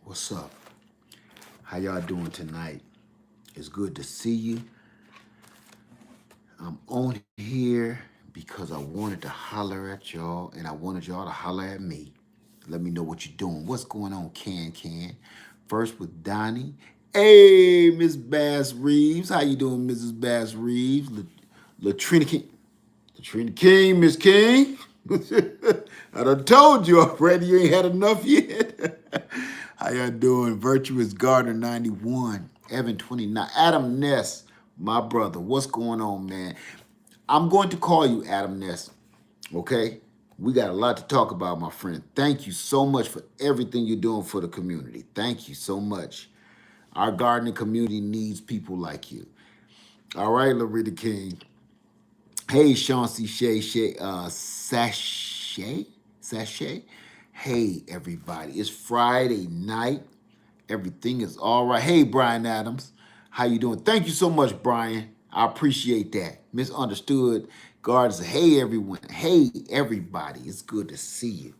What's up? How y'all doing tonight? It's good to see you. I'm on here because I wanted to holler at y'all and I wanted y'all to holler at me. Let me know what you're doing. What's going on, Can? First with Donnie. Hey, Miss Bass Reeves. How you doing, Mrs. Bass Reeves? Latrina King. Latrina King, Miss King. I done told you already you ain't had enough yet. How y'all doing? Virtuous Gardner 91. Evan 29. Adam Ness, my brother. What's going on, man? I'm going to call you Adam Ness. Okay? We got a lot to talk about, my friend. Thank you so much for everything you're doing for the community. Thank you so much. Our gardening community needs people like you. All right, Loretta King. Hey, Sean C. Sachet. Hey, everybody. It's Friday night. Everything is all right. Hey, Brian Adams. How you doing? Thank you so much, Brian. I appreciate that. Misunderstood. Guards, hey, everyone. Hey, everybody. It's good to see you.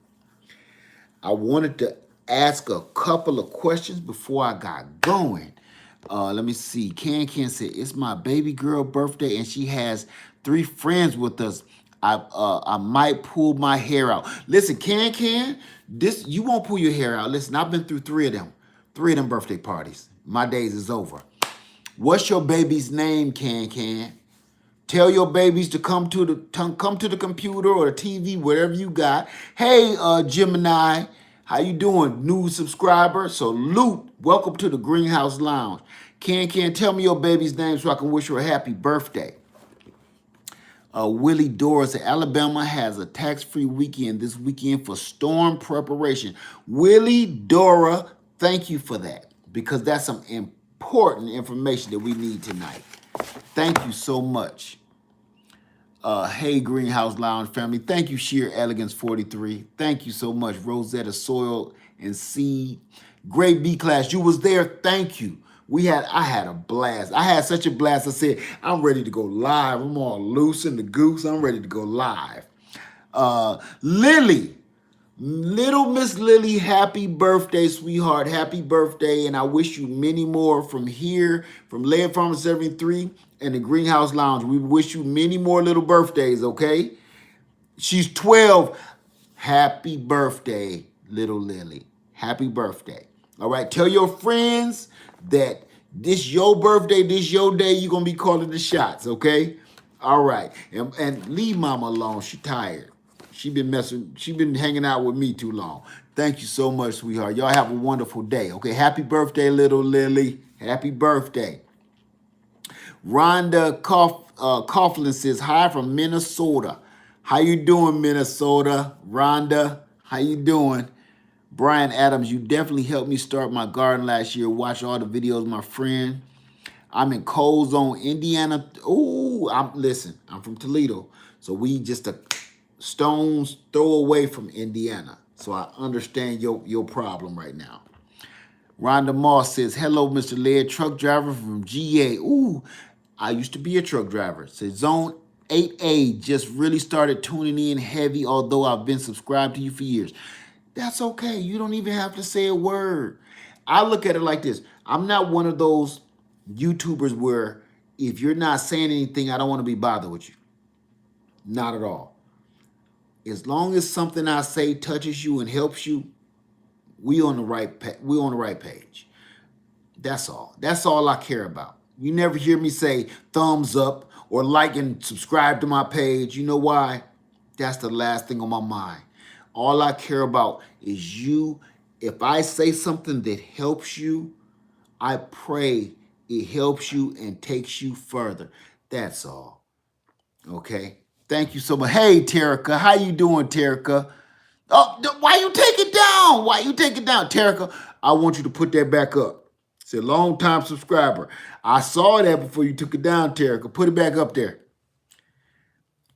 I wanted to ask a couple of questions before I got going. Let me see. Can said it's my baby girl birthday and she has 3 friends with us. I might pull my hair out. Listen, this you won't pull your hair out. Listen, I've been through 3 of them birthday parties. My days is over. What's your baby's name, Can? Tell your babies to come to the computer or the TV, whatever you got. Hey, Gemini, how you doing? New subscriber, salute. Welcome to the Greenhouse Lounge. Can tell me your baby's name so I can wish her a happy birthday. Willie Doris, Alabama has a tax-free weekend this weekend for storm preparation. Willie Dora, thank you for that because that's some important information that we need tonight. Thank you so much. Hey, Greenhouse Lounge family. Thank you, Sheer Elegance 43. Thank you so much, Rosetta Soil and Seed. Great B class. You was there. Thank you. I had a blast. I had such a blast. I said, I'm ready to go live. I'm all loose in the goose. I'm ready to go live. Lily, little Miss Lily, happy birthday, sweetheart. Happy birthday. And I wish you many more from here, from Laird Farm 73 and the Greenhouse Lounge. We wish you many more little birthdays, okay? She's 12. Happy birthday, little Lily. Happy birthday. All right, tell your friends that this your birthday, this your day, you're going to be calling the shots, okay? All right, and leave mama alone. She tired. She been hanging out with me too long. Thank you so much, sweetheart. Y'all have a wonderful day, okay? Happy birthday, little Lily. Happy birthday. Rhonda Coughlin says, hi from Minnesota. How you doing, Minnesota? Rhonda, how you doing? Brian Adams, you definitely helped me start my garden last year. Watch all the videos, my friend. I'm in Cold Zone, Indiana. Ooh, I'm from Toledo. So we just a stone's throw away from Indiana. So I understand your problem right now. Rhonda Moss says, hello, Mr. Laird, truck driver from GA. Ooh, I used to be a truck driver. Says Zone 8A just really started tuning in heavy, although I've been subscribed to you for years. That's okay. You don't even have to say a word. I look at it like this. I'm not one of those YouTubers where if you're not saying anything, I don't want to be bothered with you. Not at all. As long as something I say touches you and helps you, we on the right page. That's all. That's all I care about. You never hear me say thumbs up or like and subscribe to my page. You know why? That's the last thing on my mind. All I care about is you. If I say something that helps you, I pray it helps you and takes you further. That's all. Okay? Thank you so much. Hey, Terica. How you doing, Terica? Oh, why you take it down? Why you take it down, Terica? I want you to put that back up. It's a long-time subscriber. I saw that before you took it down, Terica. Put it back up there.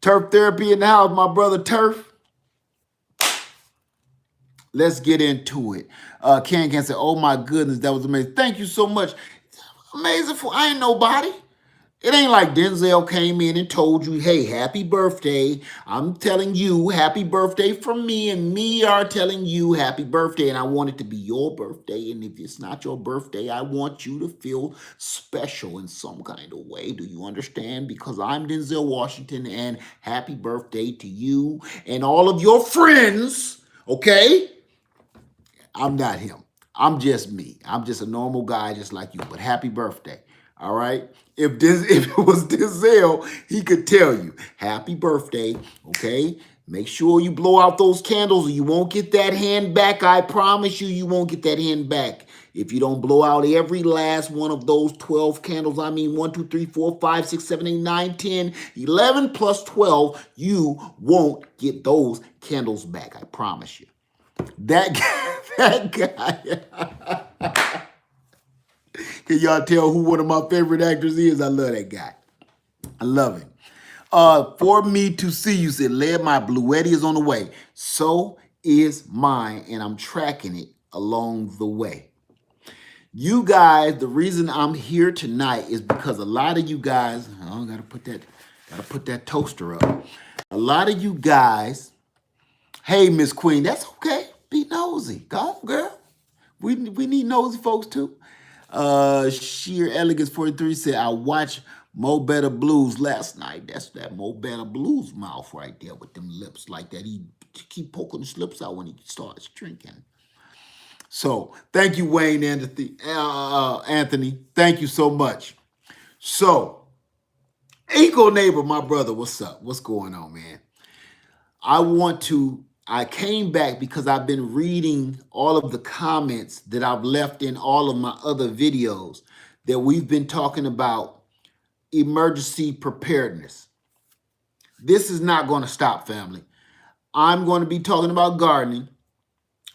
Turf Therapy in the house, my brother Turf. Let's get into it. Can say, oh my goodness, that was amazing. Thank you so much. Amazing. I ain't nobody. It ain't like Denzel came in and told you, hey, happy birthday. I'm telling you happy birthday from me, and me are telling you happy birthday. And I want it to be your birthday. And if it's not your birthday, I want you to feel special in some kind of way. Do you understand? Because I'm Denzel Washington, and happy birthday to you and all of your friends. Okay? I'm not him. I'm just me. I'm just a normal guy just like you. But happy birthday. All right. If it was Denzel, he could tell you happy birthday. Okay. Make sure you blow out those candles or you won't get that hand back. I promise you, you won't get that hand back. If you don't blow out every last one of those 12 candles, I mean 1, 2, 3, 4, 5, 6, 7, 8, 9, 10, 11 plus 12, you won't get those candles back. I promise you. That guy. Can y'all tell who one of my favorite actors is? I love that guy. I love him. For me to see you said, Led, my Bluetti is on the way. So is mine, and I'm tracking it along the way. You guys, the reason I'm here tonight is because a lot of you guys, oh, gotta put that toaster up. A lot of you guys, hey, Miss Queen, that's okay. Be nosy. Go on, girl. We need nosy folks too. Sheer Elegance 43 said, I watched Mo Better Blues last night. That's that Mo Better Blues mouth right there with them lips like that. He keep poking his lips out when he starts drinking. So thank you, Wayne Anthony. Thank you so much. So, Eco Neighbor, my brother, what's up? What's going on, man? I came back because I've been reading all of the comments that I've left in all of my other videos that we've been talking about emergency preparedness. This is not going to stop, family. I'm going to be talking about gardening,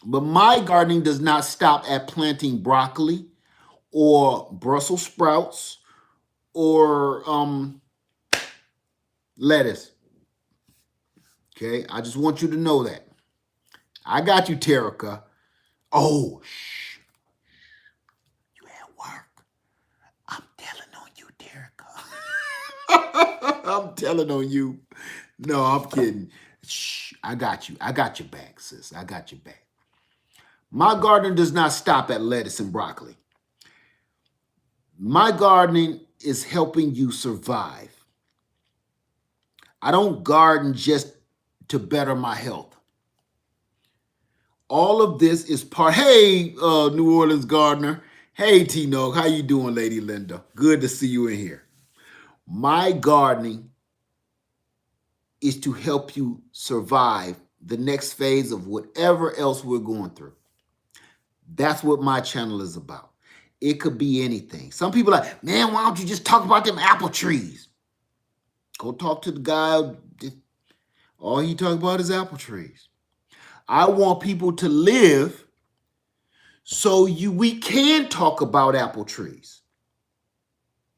but my gardening does not stop at planting broccoli or Brussels sprouts or lettuce. Okay, I just want you to know that. I got you, Terica. Oh, shh. You at work. I'm telling on you, Terica. I'm telling on you. No, I'm kidding. Shh, I got you. I got your back, sis. I got your back. My gardening does not stop at lettuce and broccoli. My gardening is helping you survive. I don't garden just to better my health. All of this is part. Hey, New Orleans gardener. Hey, T-Nog. How you doing, Lady Linda? Good to see you in here. My gardening is to help you survive the next phase of whatever else we're going through. That's what my channel is about. It could be anything. Some people are like, man, why don't you just talk about them apple trees? Go talk to the guy. All he talks about is apple trees. I want people to live so we can talk about apple trees.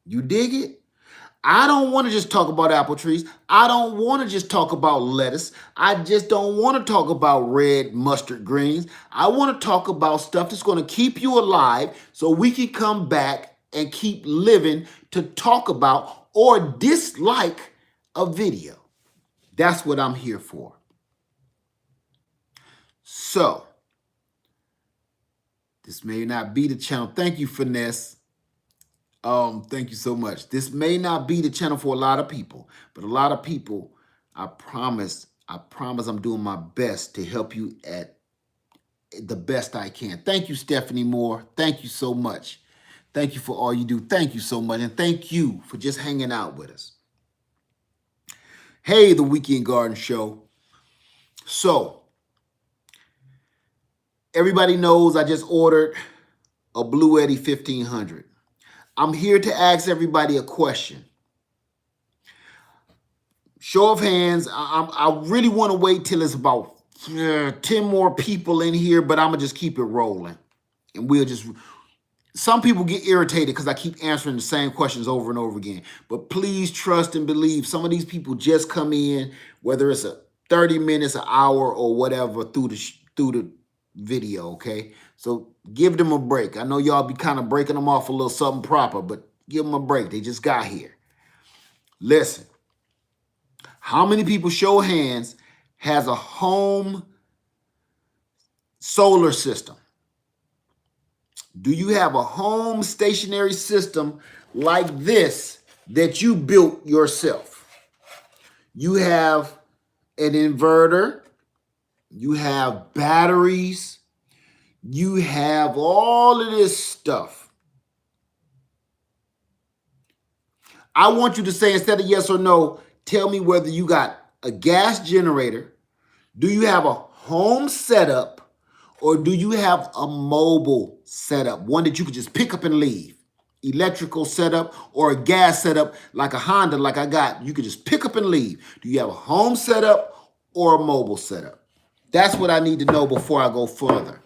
You dig it? I don't want to just talk about apple trees. I don't want to just talk about lettuce. I just don't want to talk about red mustard greens. I want to talk about stuff that's going to keep you alive so we can come back and keep living to talk about or dislike a video. That's what I'm here for. So, this may not be the channel. Thank you, Finesse. Thank you so much. This may not be the channel for a lot of people, but a lot of people, I promise I'm doing my best to help you at the best I can. Thank you, Stephanie Moore. Thank you so much. Thank you for all you do. Thank you so much. And thank you for just hanging out with us. Hey, the Weekend Garden Show. So, everybody knows I just ordered a Bluetti 1500. I'm here to ask everybody a question. Show of hands, I really want to wait till it's about 10 more people in here, but I'm going to just keep it rolling. And we'll just, some people get irritated because I keep answering the same questions over and over again. But please trust and believe. Some of these people just come in, whether it's a 30 minutes, an hour, or whatever, through the video, okay? So give them a break. I know y'all be kind of breaking them off a little something proper, but give them a break. They just got here. Listen, how many people, show of hands, has a home solar system? Do you have a home stationary system like this that you built yourself? You have an inverter, you have batteries, you have all of this stuff. I want you to say, instead of yes or no, tell me whether you got a gas generator, do you have a home setup, or do you have a mobile setup, one that you could just pick up and leave? Electrical setup or a gas setup like a Honda, like I got, you could just pick up and leave. Do you have a home setup or a mobile setup? That's what I need to know before I go further.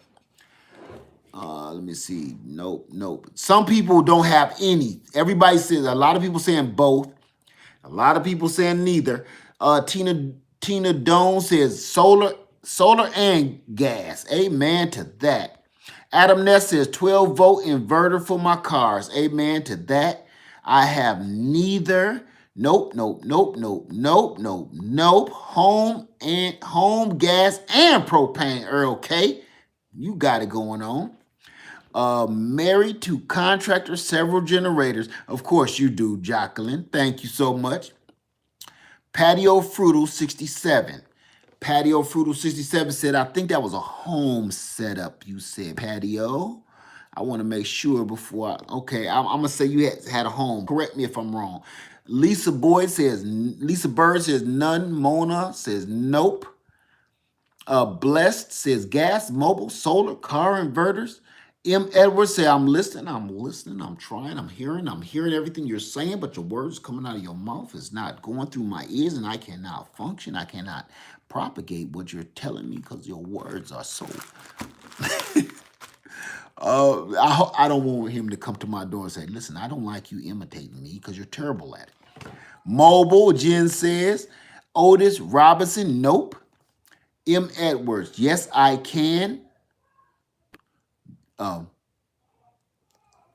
Let me see. Nope. Some people don't have any. Everybody says, a lot of people saying both. A lot of people saying neither. Tina Doan says solar and gas. Amen to that. Adam Ness says 12-volt inverter for my cars. Amen to that. I have neither. Nope. Home gas and propane. Earl K. You got it going on. Married to contractor, several generators. Of course you do, Jacqueline. Thank you so much. Patio Frutal 67. Patio Frutal 67 said, I think that was a home setup, you said, Patio. I want to make sure before okay, I'm going to say you had a home. Correct me if I'm wrong. Lisa Bird says none. Mona says nope. Blessed says gas, mobile, solar, car inverters. M. Edwards said, I'm listening, I'm trying, I'm hearing everything you're saying, but your words coming out of your mouth is not going through my ears, and I cannot function. I cannot propagate what you're telling me because your words are so... I don't want him to come to my door and say, listen, I don't like you imitating me because you're terrible at it. Mobile, Jen says. Otis Robinson, nope. M. Edwards, yes, I can.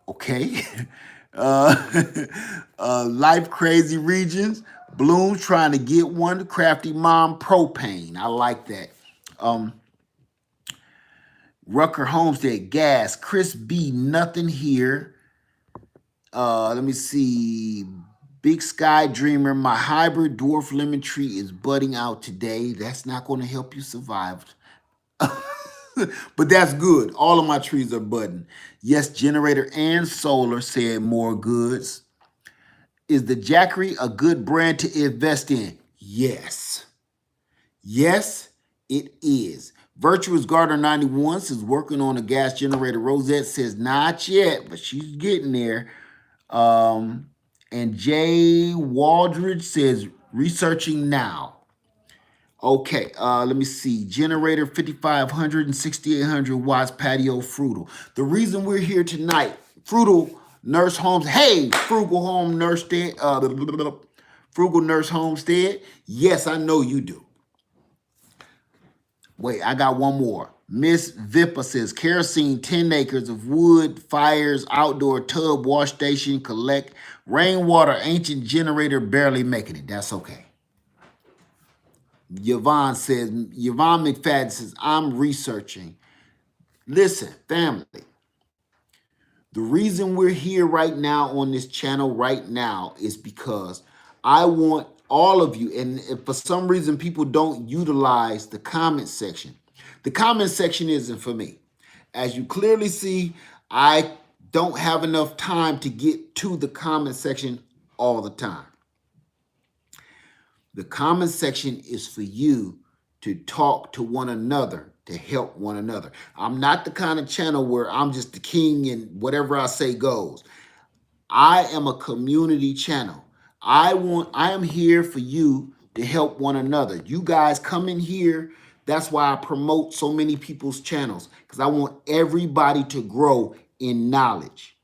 Okay. Life Crazy Regions. Bloom trying to get one. Crafty Mom Propane. I like that. Rucker Homestead Gas. Chris B. Nothing here. Let me see. Big Sky Dreamer. My hybrid dwarf lemon tree is budding out today. That's not going to help you survive. But that's good. All of my trees are budding. Yes, generator and solar, said More Goods. Is the Jackery a good brand to invest in? Yes. Yes, it is. Virtuous Gardener 91 says working on a gas generator. Rosette says not yet, but she's getting there. And Jay Waldridge says researching now. Okay, let me see. Generator 5,500 and 6,800 watts, Patio Frutal. The reason we're here tonight, Frugal Nurse Homes. Hey, Frugal Home Nurse Frugal Nurse Homestead. Yes, I know you do. Wait, I got one more. Miss Vippa says kerosene, 10 acres of wood, fires, outdoor tub, wash station, collect rainwater, ancient generator, barely making it. That's okay. Yvonne McFadden says, I'm researching. Listen, family, the reason we're here right now on this channel right now is because I want all of you, and if for some reason people don't utilize the comment section. The comment section isn't for me. As you clearly see, I don't have enough time to get to the comment section all the time. The comment section is for you to talk to one another, to help one another. I'm not the kind of channel where I'm just the king and whatever I say goes. I am a community channel. I am here for you to help one another. You guys come in here. That's why I promote so many people's channels, because I want everybody to grow in knowledge.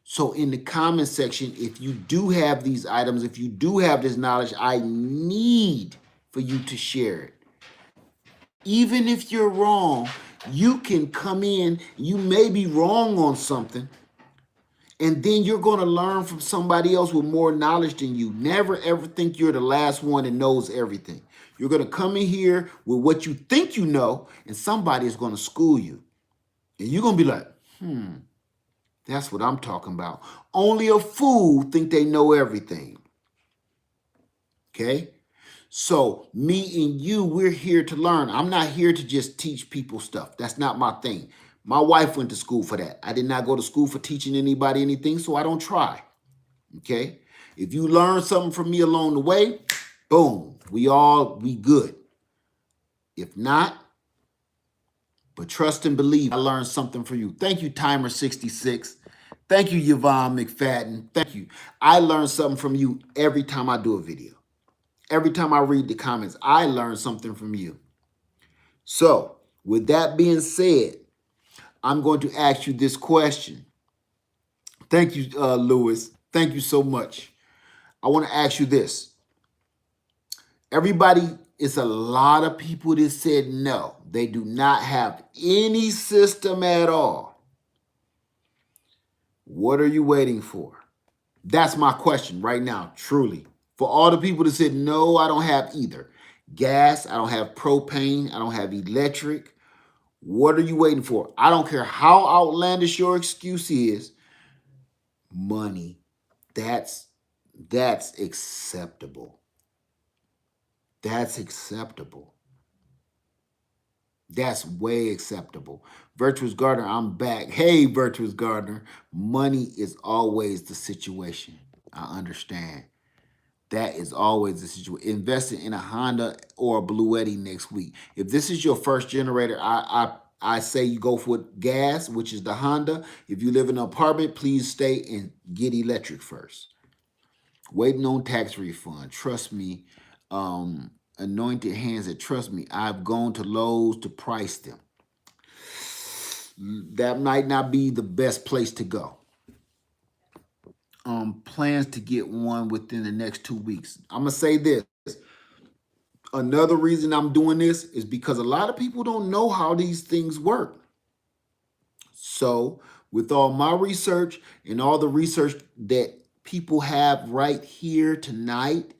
So in the comment section, if you do have these items, if you do have this knowledge, I need for you to share it. Even if you're wrong, you can come in, you may be wrong on something, And then you're going to learn from somebody else with more knowledge than you. Never ever think you're the last one that knows everything. You're going to come in here with what you think you know, and somebody is going to school you. And you're going to be like, that's what I'm talking about. Only a fool think they know everything. Okay? So me and you, we're here to learn. I'm not here to just teach people stuff. That's not my thing. My wife went to school for that. I did not go to school for teaching anybody anything, so I don't try. Okay? If you learn something from me along the way, boom, we good. If not, but trust and believe I learned something from you. Thank you, Timer66. Thank you, Yvonne McFadden. Thank you. I learn something from you every time I do a video. Every time I read the comments, I learn something from you. So, with that being said, I'm going to ask you this question. Thank you, Lewis. Thank you so much. I want to ask you this. Everybody, it's a lot of people that said no. They do not have any system at all. What are you waiting for? That's my question right now, truly. For all the people that said, no, I don't have either gas, I don't have propane, I don't have electric. What are you waiting for? I don't care how outlandish your excuse is. Money. That's acceptable. That's acceptable. That's way acceptable. Virtuous Gardner, I'm back. Hey, Virtuous Gardner. Money is always the situation. I understand. That is always the situation. Investing in a Honda or a Bluetti next week. If this is your first generator, I say you go for gas, which is the Honda. If you live in an apartment, please stay and get electric first. Waiting on tax refund. Trust me. Anointed hands that trust me. I've gone to Lowe's to price them. That might not be the best place to go. Plans to get one within the next 2 weeks. I'm going to say this. Another reason I'm doing this is because a lot of people don't know how these things work. So with all my research and all the research that people have right here tonight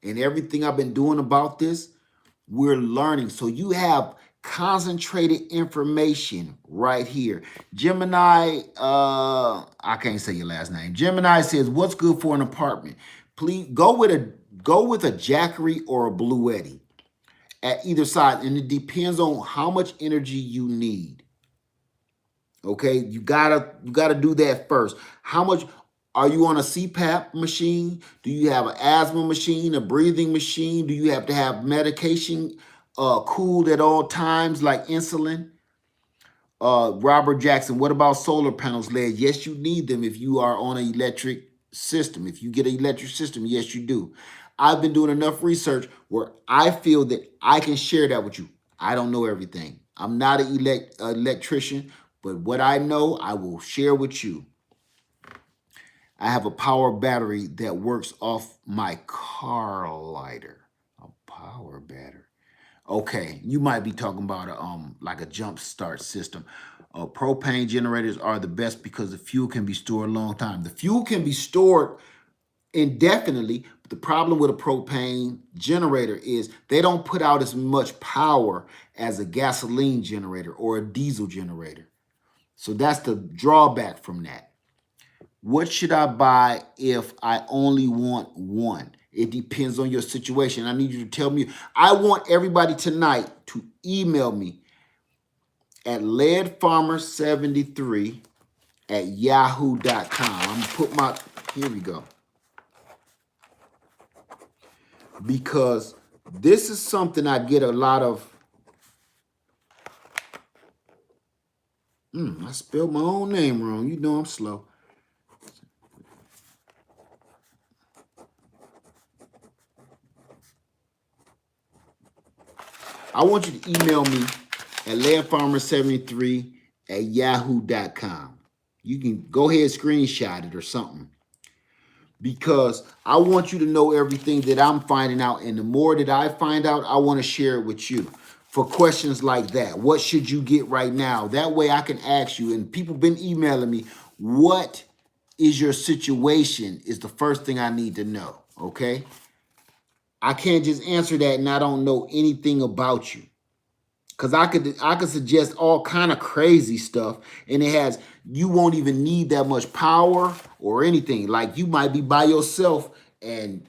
and everything I've been doing about this, we're learning. So you have concentrated information right here. Gemini, I can't say your last name. Gemini says, what's good for an apartment? Please go with a Jackery or a Bluetti at either side. And it depends on how much energy you need. Okay, you gotta do that first. How much are you on a CPAP machine? Do you have an asthma machine, a breathing machine? Do you have to have medication cooled at all times, like insulin? Robert Jackson, what about solar panels, Led? Yes, you need them if you are on an electric system. If you get an electric system, yes, you do. I've been doing enough research where I feel that I can share that with you. I don't know everything. I'm not an electrician, but what I know, I will share with you. I have a power battery that works off my car lighter. A power battery. Okay, you might be talking about like a jump start system. Propane generators are the best because the fuel can be stored a long time. The fuel can be stored indefinitely. But the problem with a propane generator is they don't put out as much power as a gasoline generator or a diesel generator. So that's the drawback from that. What should I buy if I only want one? It depends on your situation. I need you to tell me. I want everybody tonight to email me at leadfarmer73@yahoo.com. I'm going to put my, here we go. Because this is something I get a lot of. I spelled my own name wrong. You know I'm slow. I want you to email me at leadfarmer73@yahoo.com. You can go ahead and screenshot it or something. Because I want you to know everything that I'm finding out. And the more that I find out, I want to share it with you. For questions like that, what should you get right now? That way I can ask you. And people been emailing me, what is your situation is the first thing I need to know, okay? I can't just answer that and I don't know anything about you. Cause I could suggest all kind of crazy stuff, and you won't even need that much power or anything. Like you might be by yourself and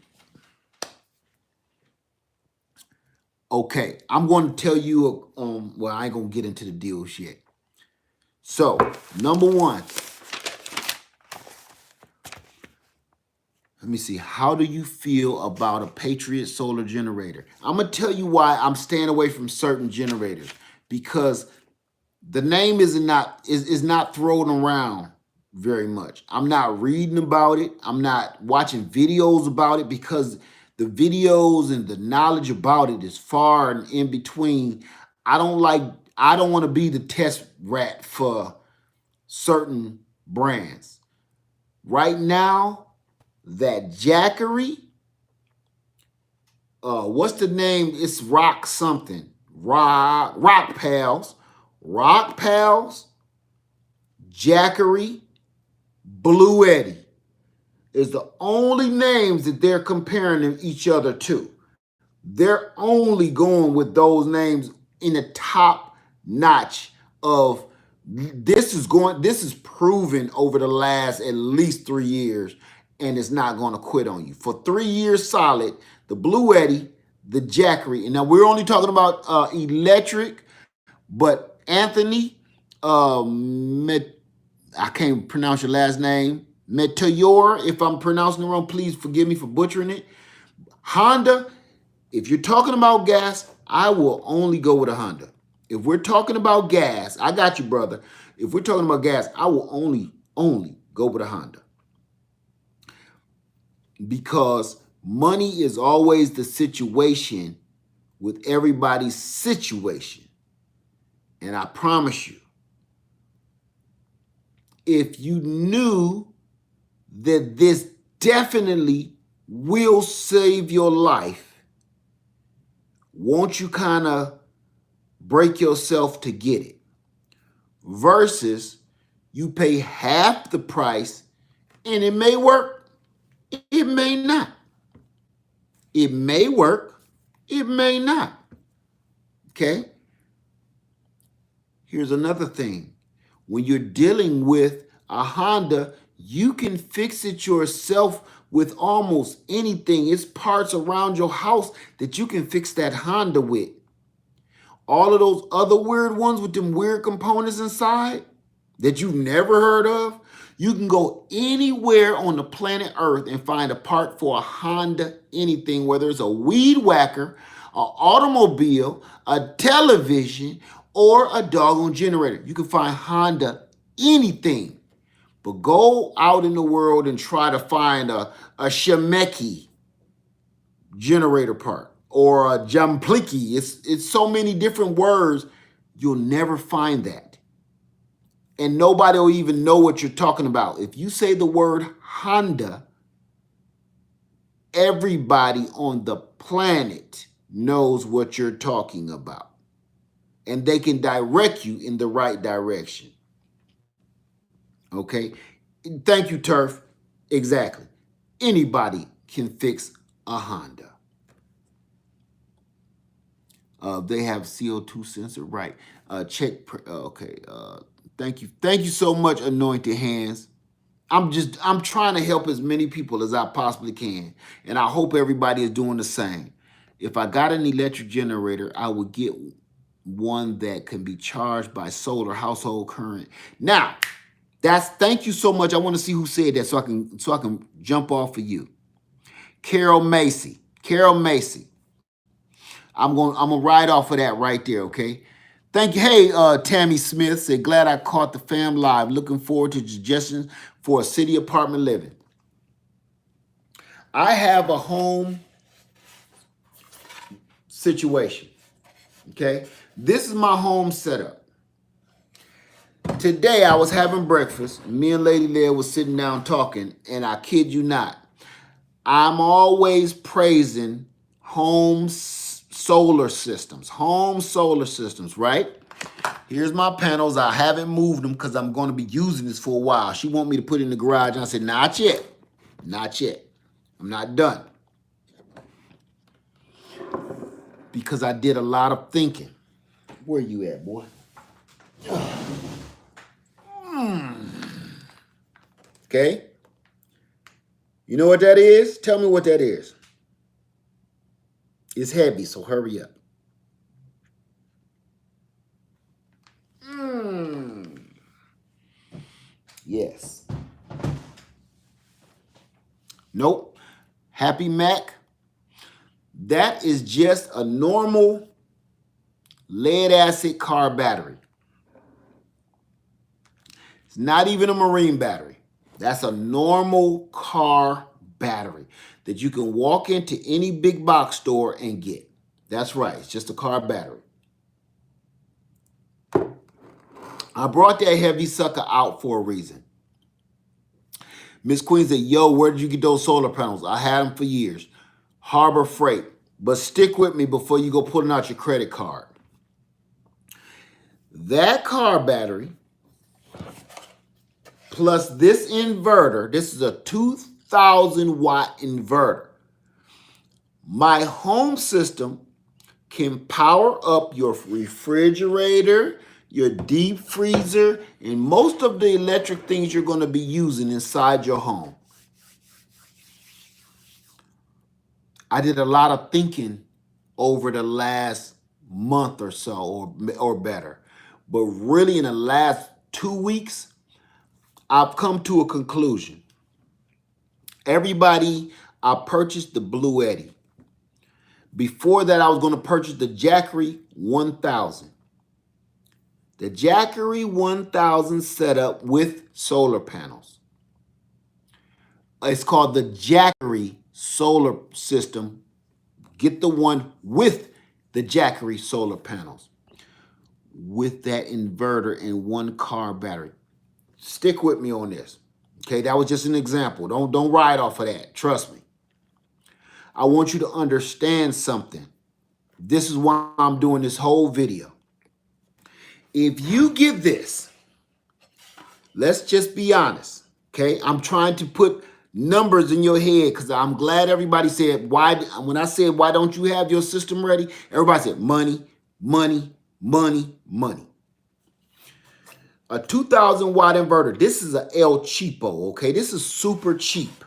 okay, I'm going to tell you. Well, I ain't gonna get into the deals yet. So number one, let me see. How do you feel about a Patriot solar generator? I'm gonna tell you why I'm staying away from certain generators because the name is not thrown around very much. I'm not reading about it. I'm not watching videos about it because the videos and the knowledge about it is far and in between. I don't want to be the test rat for certain brands. Right now, that Jackery, what's the name? It's Rock something. Rock Pals. Rock Pals, Jackery, Blue Eddie is the only names that they're comparing each other to. They're only going with those names in the top notch of this is proven over the last at least 3 years, and it's not going to quit on you. For 3 years solid, the Blue Eddie, the Jackery, and now we're only talking about electric, but Anthony, I can't pronounce your last name. Meteor, if I'm pronouncing it wrong, please forgive me for butchering it. Honda, if you're talking about gas, I will only go with a Honda. If we're talking about gas, I got you, brother. If we're talking about gas, I will only go with a Honda. Because money is always the situation with everybody's situation. And I promise you, if you knew that this definitely will save your life, won't you kind of break yourself to get it? Versus you pay half the price and it may work, it may not. It may work, it may not. Okay? Here's another thing. When you're dealing with a Honda, you can fix it yourself with almost anything. It's parts around your house that you can fix that Honda with. All of those other weird ones with them weird components inside that you've never heard of, you can go anywhere on the planet Earth and find a part for a Honda anything, whether it's a weed whacker, an automobile, a television, or a doggone generator. You can find Honda anything. But go out in the world and try to find a Shemeki generator part or a Jampliki. It's so many different words. You'll never find that. And nobody will even know what you're talking about. If you say the word Honda, everybody on the planet knows what you're talking about. And they can direct you in the right direction. Okay? Thank you, Turf. Exactly. Anybody can fix a Honda. They have CO2 sensor, right? Okay. Thank you. Thank you so much, Anointed Hands. I'm trying to help as many people as I possibly can. And I hope everybody is doing the same. If I got an electric generator, I would get one that can be charged by solar household current. Now, thank you so much. I want to see who said that so I can jump off for you. Carol Macy. I'm gonna ride off of that right there, okay? Thank you. Hey, Tammy Smith said, glad I caught the fam live. Looking forward to suggestions for a city apartment living. I have a home situation, okay? This is my home setup. Today I was having breakfast. Me and Lady Leah was sitting down talking, and I kid you not, I'm always praising home solar systems, right? Here's my panels. I haven't moved them because I'm going to be using this for a while. She want me to put it in the garage, and I said, not yet. Not yet. I'm not done. Because I did a lot of thinking. Where you at, boy? Okay? You know what that is? Tell me what that is. It's heavy, so hurry up. Yes. Nope. Happy Mac. That is just a normal lead acid car battery. It's not even a marine battery. That's a normal car battery that you can walk into any big box store and get. That's right. It's just a car battery. I brought that heavy sucker out for a reason. Miss Queen said, yo, where did you get those solar panels? I had them for years. Harbor Freight. But stick with me before you go pulling out your credit card. That car battery plus this inverter, this is a 2,000 watt inverter. My home system can power up your refrigerator, your deep freezer, and most of the electric things you're going to be using inside your home. I did a lot of thinking over the last month or so, or better. But really in the last 2 weeks, I've come to a conclusion. Everybody, I purchased the Blue Eddy. Before that, I was going to purchase the Jackery 1000. The Jackery 1000 setup with solar panels. It's called the Jackery solar system. Get the one with the Jackery solar panels. With that inverter and one car battery. Stick with me on this. Okay, that was just an example. Don't ride off of that. Trust me. I want you to understand something. This is why I'm doing this whole video. If you get this, let's just be honest. Okay, I'm trying to put numbers in your head because I'm glad everybody said, why? When I said, why don't you have your system ready? Everybody said, money, money, money, money. A 2,000 watt inverter. This is a El Cheapo, okay? This is super cheap.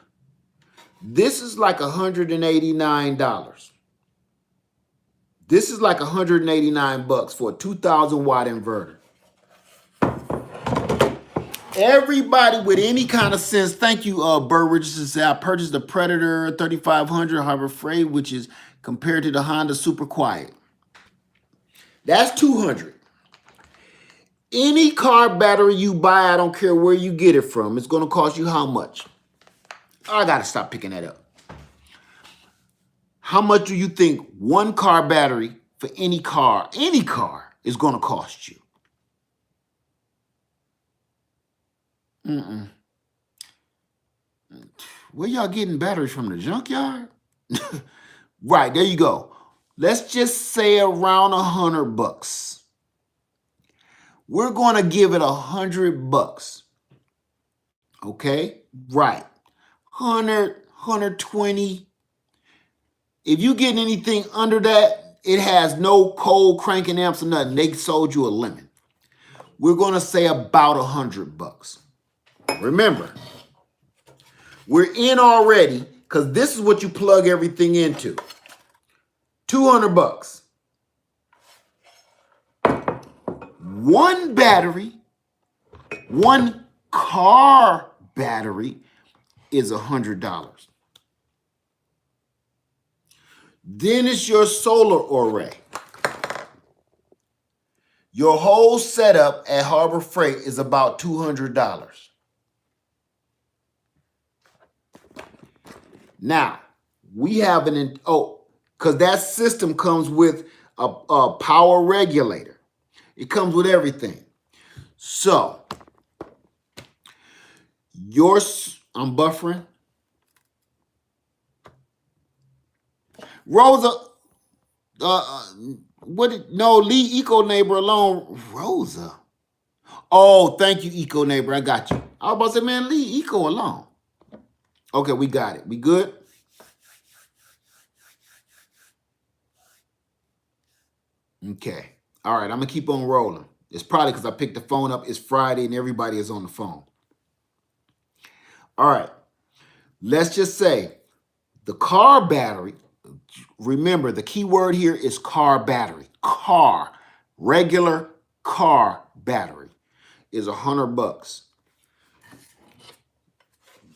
This is like $189. This is like 189 bucks for a 2,000 watt inverter. Everybody with any kind of sense, thank you, Burt Richardson said, I purchased the Predator 3500 Harbor Freight, which is compared to the Honda Super Quiet. That's 200. Any car battery you buy, I don't care where you get it from, it's going to cost you how much? I got to stop picking that up. How much do you think one car battery for any car is going to cost you? Where y'all getting batteries from, the junkyard? Right, there you go. Let's just say around 100 bucks. We're going to give it 100 bucks. Okay? Right. 100, 120. If you get anything under that, it has no cold cranking amps or nothing. They sold you a lemon. We're going to say about 100 bucks. Remember, we're in already because this is what you plug everything into. 200 bucks. One battery, one car battery is $100. Then it's your solar array. Your whole setup at Harbor Freight is about $200. Now, we have because that system comes with a power regulator. It comes with everything. So, I'm buffering. Rosa, No, leave Eco Neighbor alone. Rosa. Oh, thank you, Eco Neighbor. I got you. I was about to say, man, leave Eco alone. Okay, we got it. We good? Okay. All right, I'm going to keep on rolling. It's probably because I picked the phone up. It's Friday and everybody is on the phone. All right. Let's just say the car battery. Remember, the key word here is car battery. Car, regular car battery is $100.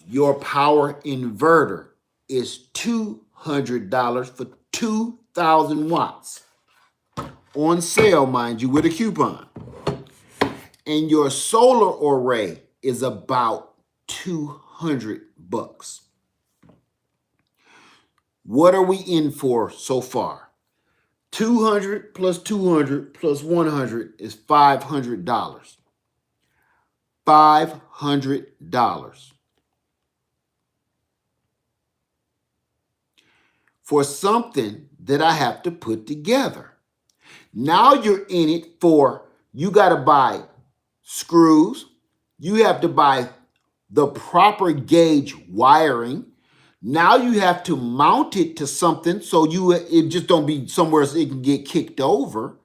Your power inverter is $200 for 2,000 watts. On sale, mind you, with a coupon. And your solar array is about $200. What are we in for so far? 200 plus 200 plus 100 is $500. $500 for something that I have to put together. Now you're in it for, you got to buy screws. You have to buy the proper gauge wiring. Now you have to mount it to something so it just don't be somewhere so it can get kicked over.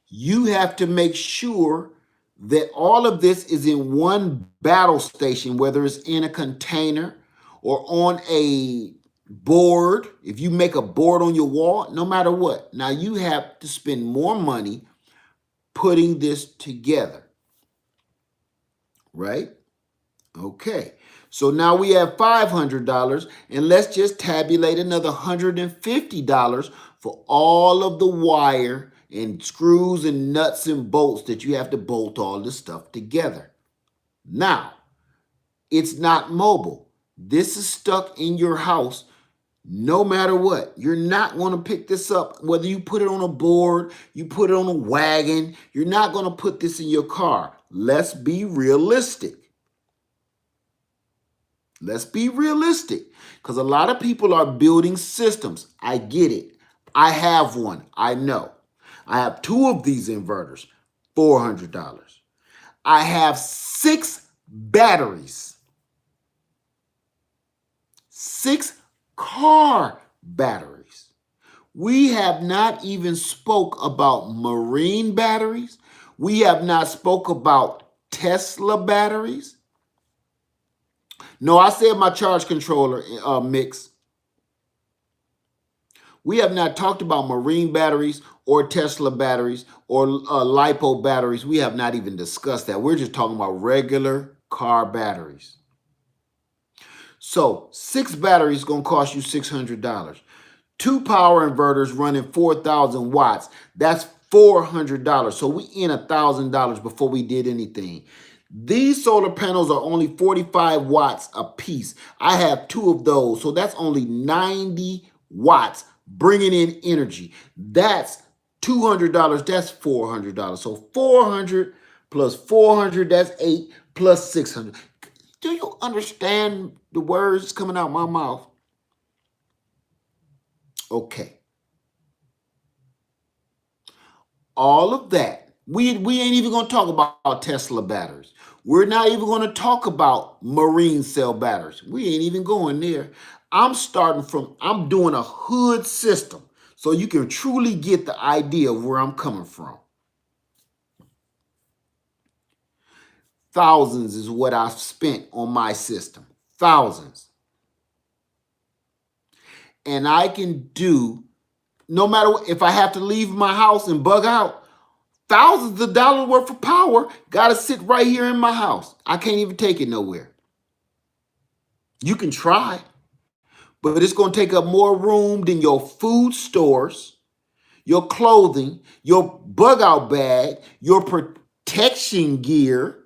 You have to make sure that all of this is in one battle station, whether it's in a container or on a board. If you make a board on your wall, no matter what. Now you have to spend more money putting this together, right? Okay, so now we have $500, and let's just tabulate another $150 for all of the wire and screws and nuts and bolts that you have to bolt all this stuff together. Now, it's not mobile. This is stuck in your house no matter what. You're not going to pick this up, whether you put it on a board, you put it on a wagon, you're not going to put this in your car. Let's be realistic. Let's be realistic, because a lot of people are building systems. I get it. I have one. I know. I have 2 of these inverters, $400. I have 6 batteries, 6 car batteries. We have not even spoke about marine batteries. We have not spoke about Tesla batteries. No, I said my charge controller mix. We have not talked about marine batteries or Tesla batteries or LiPo batteries. We have not even discussed that. We're just talking about regular car batteries. So 6 batteries is going to cost you $600. 2 power inverters running 4,000 watts. That's $400. So we in $1,000 before we did anything. These solar panels are only 45 watts a piece. I have 2 of those, so that's only 90 watts bringing in energy. That's $200, that's $400. So 400 plus 400, that's 8 plus 600. Do you understand the words coming out my mouth? Okay. All of that. We ain't even going to talk about Tesla batteries. We're not even going to talk about marine cell batteries. We ain't even going there. I'm doing a hood system so you can truly get the idea of where I'm coming from. Thousands is what I've spent on my system. Thousands. And I can do, no matter what, if I have to leave my house and bug out, thousands of dollars worth of power got to sit right here in my house. I can't even take it nowhere. You can try, but it's going to take up more room than your food stores, your clothing, your bug out bag, your protection gear.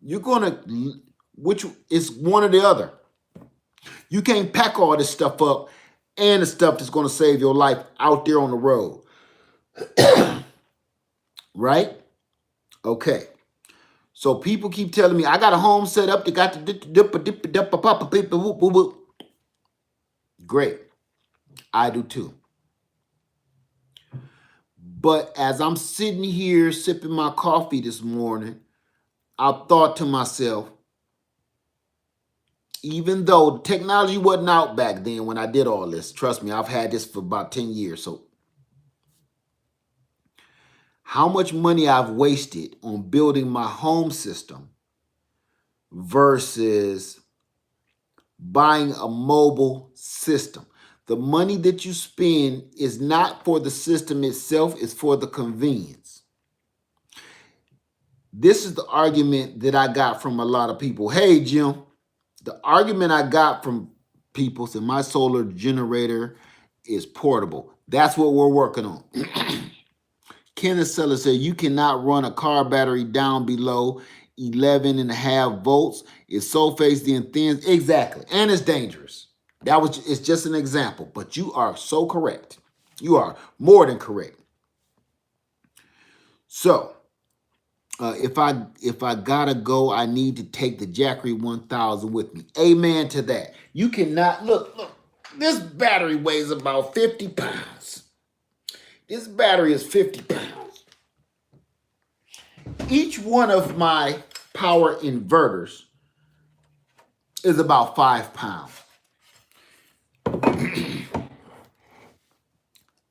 You're going to, which is one or the other. You can't pack all this stuff up and the stuff that's going to save your life out there on the road. Right? Okay. So people keep telling me, I got a home set up that got the great. I do too. But as I'm sitting here sipping my coffee this morning, I thought to myself, even though technology wasn't out back then when I did all this, trust me, I've had this for about 10 years. So how much money I've wasted on building my home system versus buying a mobile system. The money that you spend is not for the system itself, it's for the convenience. This is the argument that I got from a lot of people. Hey, Jim, the argument I got from people said my solar generator is portable. That's what we're working on. Kenneth Seller said you cannot run a car battery down below 11.5 volts. It sulfates the thins. Exactly. And it's dangerous. It's just an example, but you are so correct. You are more than correct. So if I gotta go, I need to take the Jackery 1000 with me. Amen to that. You cannot look. This battery weighs about 50 pounds. This battery is 50 pounds. Each one of my power inverters is about 5 pounds.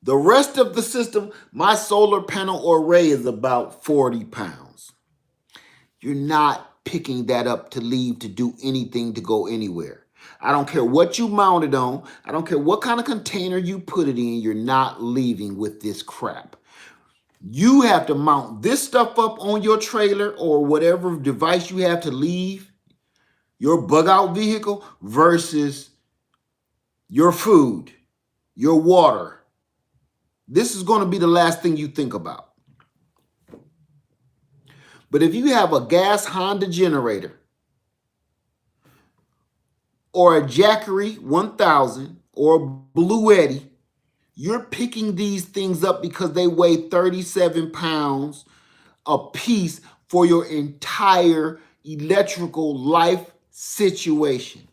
The rest of the system, my solar panel array is about 40 pounds. You're not picking that up to leave to do anything to go anywhere. I don't care what you mount it on. I don't care what kind of container you put it in. You're not leaving with this crap. You have to mount this stuff up on your trailer or whatever device you have to leave your bug out vehicle versus your food, your water. This is going to be the last thing you think about. But if you have a gas Honda generator or a Jackery 1000 or a Blue Eddy, you're picking these things up because they weigh 37 pounds a piece for your entire electrical life situation.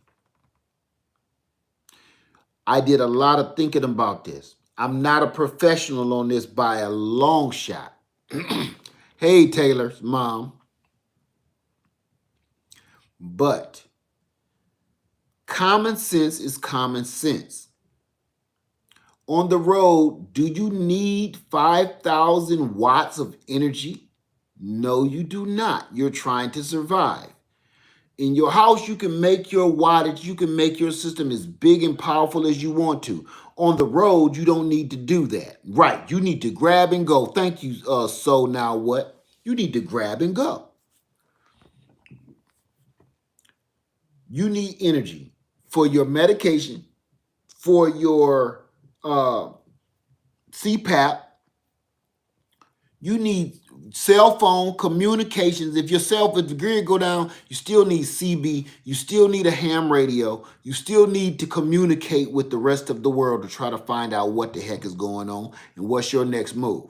I did a lot of thinking about this. I'm not a professional on this by a long shot. Hey, Taylor's mom. But common sense is common sense. On the road, do you need 5,000 watts of energy? No, you do not. You're trying to survive. In your house, you can make your wattage, you can make your system as big and powerful as you want to. On the road, you don't need to do that. Right, you need to grab and go. Thank you, so now what? You need to grab and go. You need energy for your medication, for your CPAP. You need cell phone communications. If the grid go down, you still need CB. You still need a ham radio. You still need to communicate with the rest of the world to try to find out what the heck is going on and what's your next move.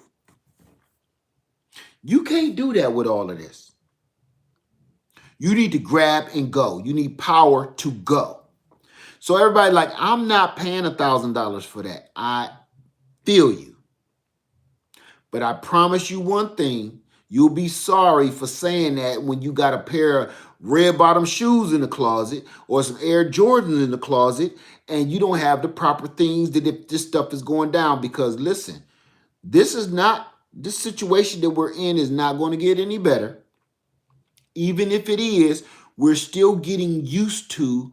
You can't do that with all of this. You need to grab and go. You need power to go. So everybody like, I'm not paying $1,000 for that. I feel you. But I promise you one thing, you'll be sorry for saying that when you got a pair of red bottom shoes in the closet or some Air Jordans in the closet and you don't have the proper things that if this stuff is going down. Because listen, this situation that we're in is not going to get any better. Even if it is, we're still getting used to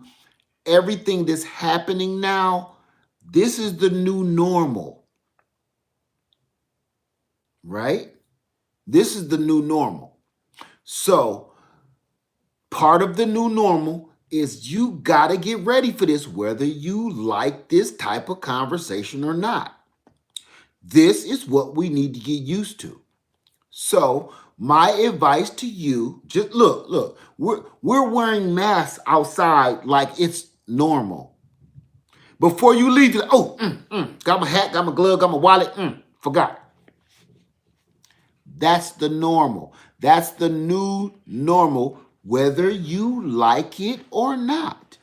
everything that's happening now. This is the new normal. Right? This is the new normal. So part of the new normal is you got to get ready for this, whether you like this type of conversation or not. This is what we need to get used to. So my advice to you, just look, we're wearing masks outside like it's normal. Before you leave, you're like, got my hat, got my glove, got my wallet, forgot. That's the normal. That's the new normal, whether you like it or not.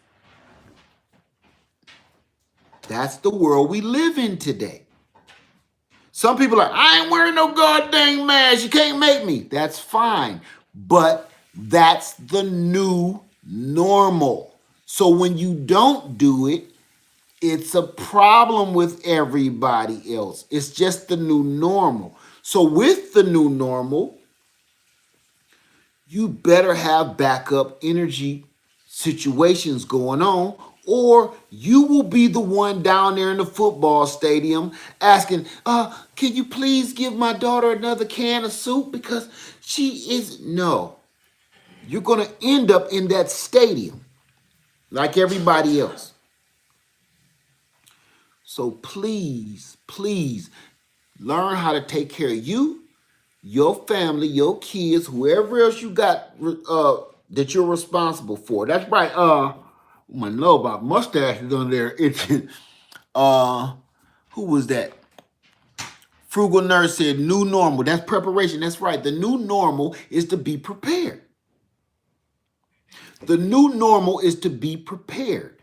That's the world we live in today. Some people are like, I ain't wearing no goddamn mask. You can't make me. That's fine. But that's the new normal. So when you don't do it, it's a problem with everybody else. It's just the new normal. So with the new normal, you better have backup energy situations going on, or you will be the one down there in the football stadium asking, can you please give my daughter another can of soup because she is, no. You're going to end up in that stadium like everybody else. So please, please learn how to take care of you, your family, your kids, whoever else you got that you're responsible for. That's right. I know about mustaches on there itching. Who was that? Frugal Nurse said new normal. That's preparation. That's right. The new normal is to be prepared. The new normal is to be prepared.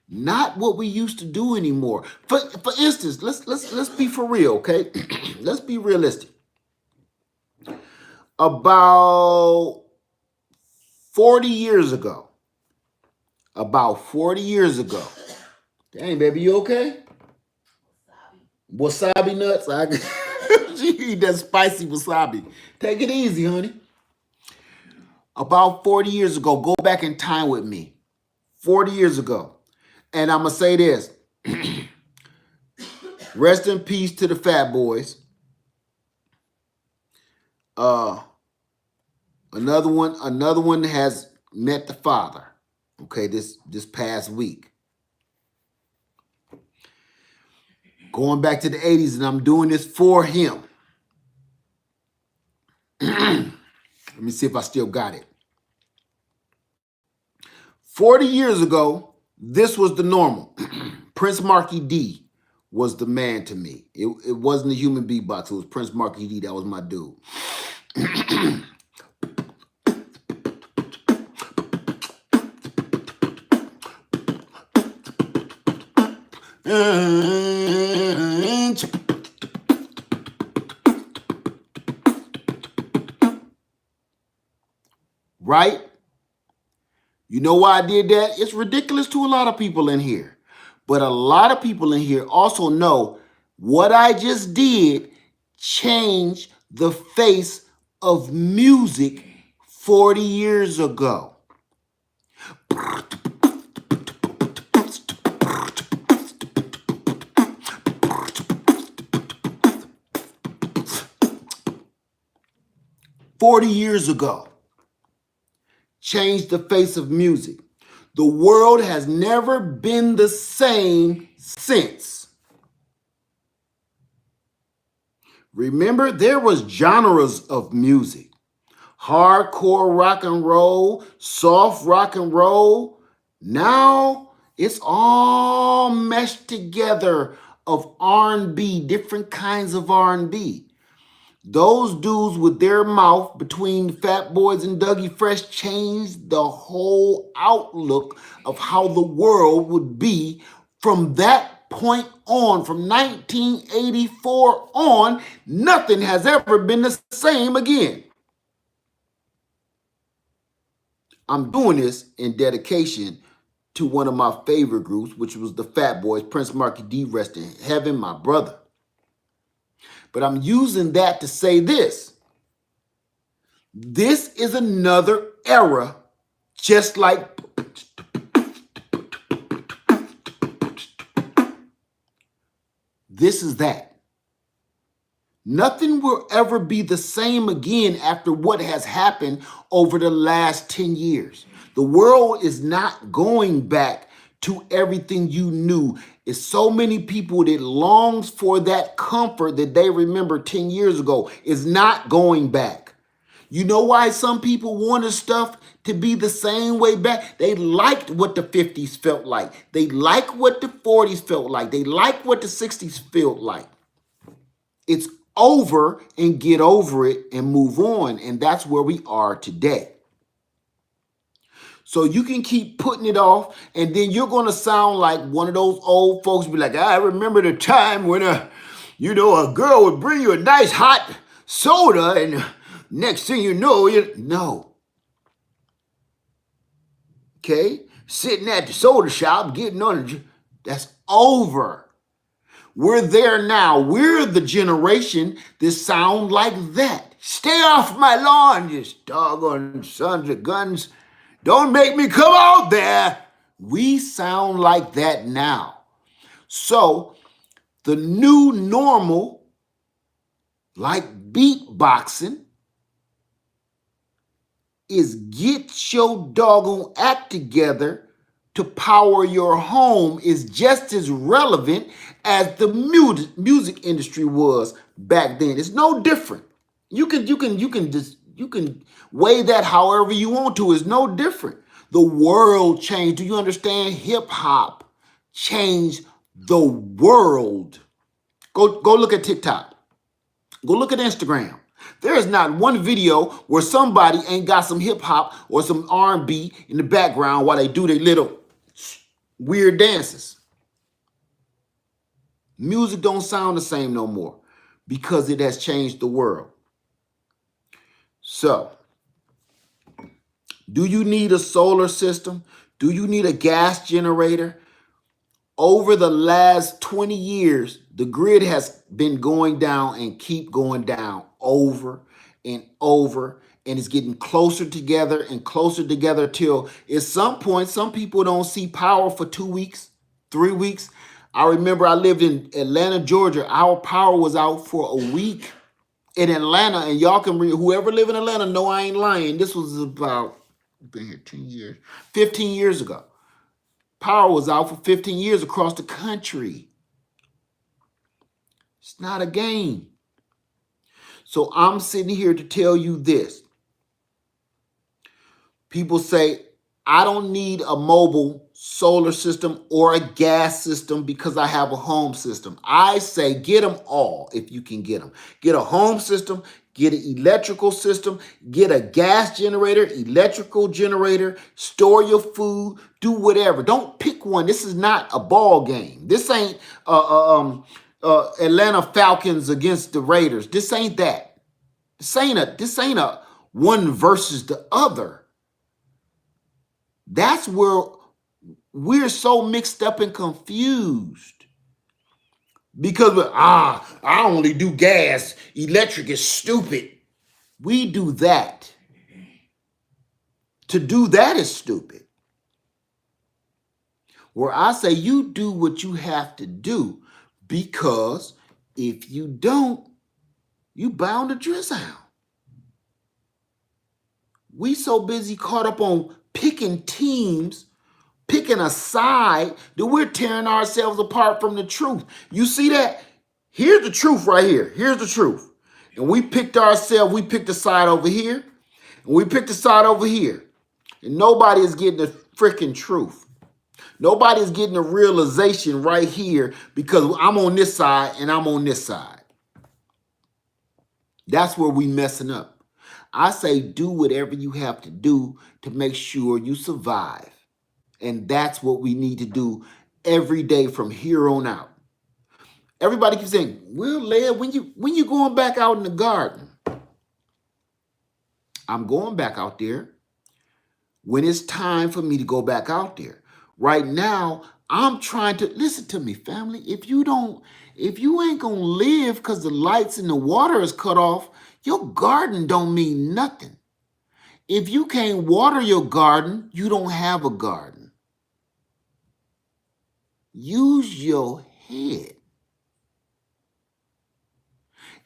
Not what we used to do anymore. For instance, let's be for real, okay? Let's be realistic. About 40 years ago. Dang, baby, you okay? Wasabi nuts. She eat that spicy wasabi. Take it easy, honey. About 40 years ago, go back in time with me. 40 years ago. And I'm going to say this. Rest in peace to the Fat Boys. Another one has met the Father. Okay, this past week. Going back to the 80s, and I'm doing this for him. Let me see if I still got it. 40 years ago, this was the normal. Prince Marky D was the man to me. It wasn't a human beatbox. It was Prince Marky D. That was my dude. Right? You know why I did that? It's ridiculous to a lot of people in here. But a lot of people in here also know what I just did changed the face of music 40 years ago. 40 years ago. Changed the face of music. The world has never been the same since. Remember, there was genres of music. Hardcore rock and roll, soft rock and roll. Now it's all meshed together of R&B, different kinds of R&B. Those dudes with their mouth between Fat Boys and Dougie Fresh changed the whole outlook of how the world would be from that point on. From 1984 on, nothing has ever been the same again. I'm doing this in dedication to one of my favorite groups, which was the Fat Boys, Prince Marky D, rest in heaven, my brother. But I'm using that to say this. This is another era, just like this is that. Nothing will ever be the same again after what has happened over the last 10 years. The world is not going back to everything you knew. It's so many people that longs for that comfort that they remember 10 years ago is not going back. You know why some people wanted stuff to be the same way back? They liked what the 50s felt like. They liked what the 40s felt like. They liked what the 60s felt like. It's over, and get over it and move on. And that's where we are today. So you can keep putting it off, and then you're going to sound like one of those old folks be like, I remember the time when a girl would bring you a nice hot soda, and next thing you know, no. Okay? Sitting at the soda shop, getting on it. That's over. We're there now. We're the generation that sound like that. Stay off my lawn, you doggone sons of guns. Don't make me come out there. We sound like that now. So the new normal, like beatboxing, is get your doggone act together to power your home is just as relevant as the music industry was back then. It's no different. You can weigh that however you want to. It's no different. The world changed. Do you understand? Hip hop changed the world. Go look at TikTok. Go look at Instagram. There is not one video where somebody ain't got some hip hop or some R&B in the background while they do their little weird dances. Music don't sound the same no more because it has changed the world. So, do you need a solar system? Do you need a gas generator? Over the last 20 years, the grid has been going down and keep going down over and over, and it's getting closer together and closer together till at some point, some people don't see power for 2 weeks, 3 weeks. I remember I lived in Atlanta, Georgia. Our power was out for a week in Atlanta, and y'all can whoever live in Atlanta know I ain't lying. This was about, been here 10 years, 15 years ago. Power was out for 15 years across the country. It's not a game. So I'm sitting here to tell you this. People say, I don't need a mobile solar system or a gas system because I have a home system. I say get them all if you can get them. Get a home system, get an electrical system, get a gas generator, electrical generator, store your food, do whatever. Don't pick one. This is not a ball game. This ain't Atlanta Falcons against the Raiders. This ain't that. This ain't a one versus the other. That's where we're so mixed up and confused. Because I only do gas. Electric is stupid. We do that. To do that is stupid. Where I say you do what you have to do, because if you don't, you bound to drizzle. We so busy caught up on picking teams, picking a side, that we're tearing ourselves apart from the truth. You see that? Here's the truth right here. Here's the truth. And we picked a side over here, and we picked a side over here. And nobody is getting the freaking truth. Nobody is getting the realization right here because I'm on this side and I'm on this side. That's where we messing up. I say do whatever you have to do to make sure you survive. And that's what we need to do every day from here on out. Everybody keeps saying, well, Leah, when you going back out in the garden? I'm going back out there when it's time for me to go back out there. Right now, I'm trying to, listen to me, family. If you ain't gonna live because the lights and the water is cut off, your garden don't mean nothing. If you can't water your garden, you don't have a garden. Use your head.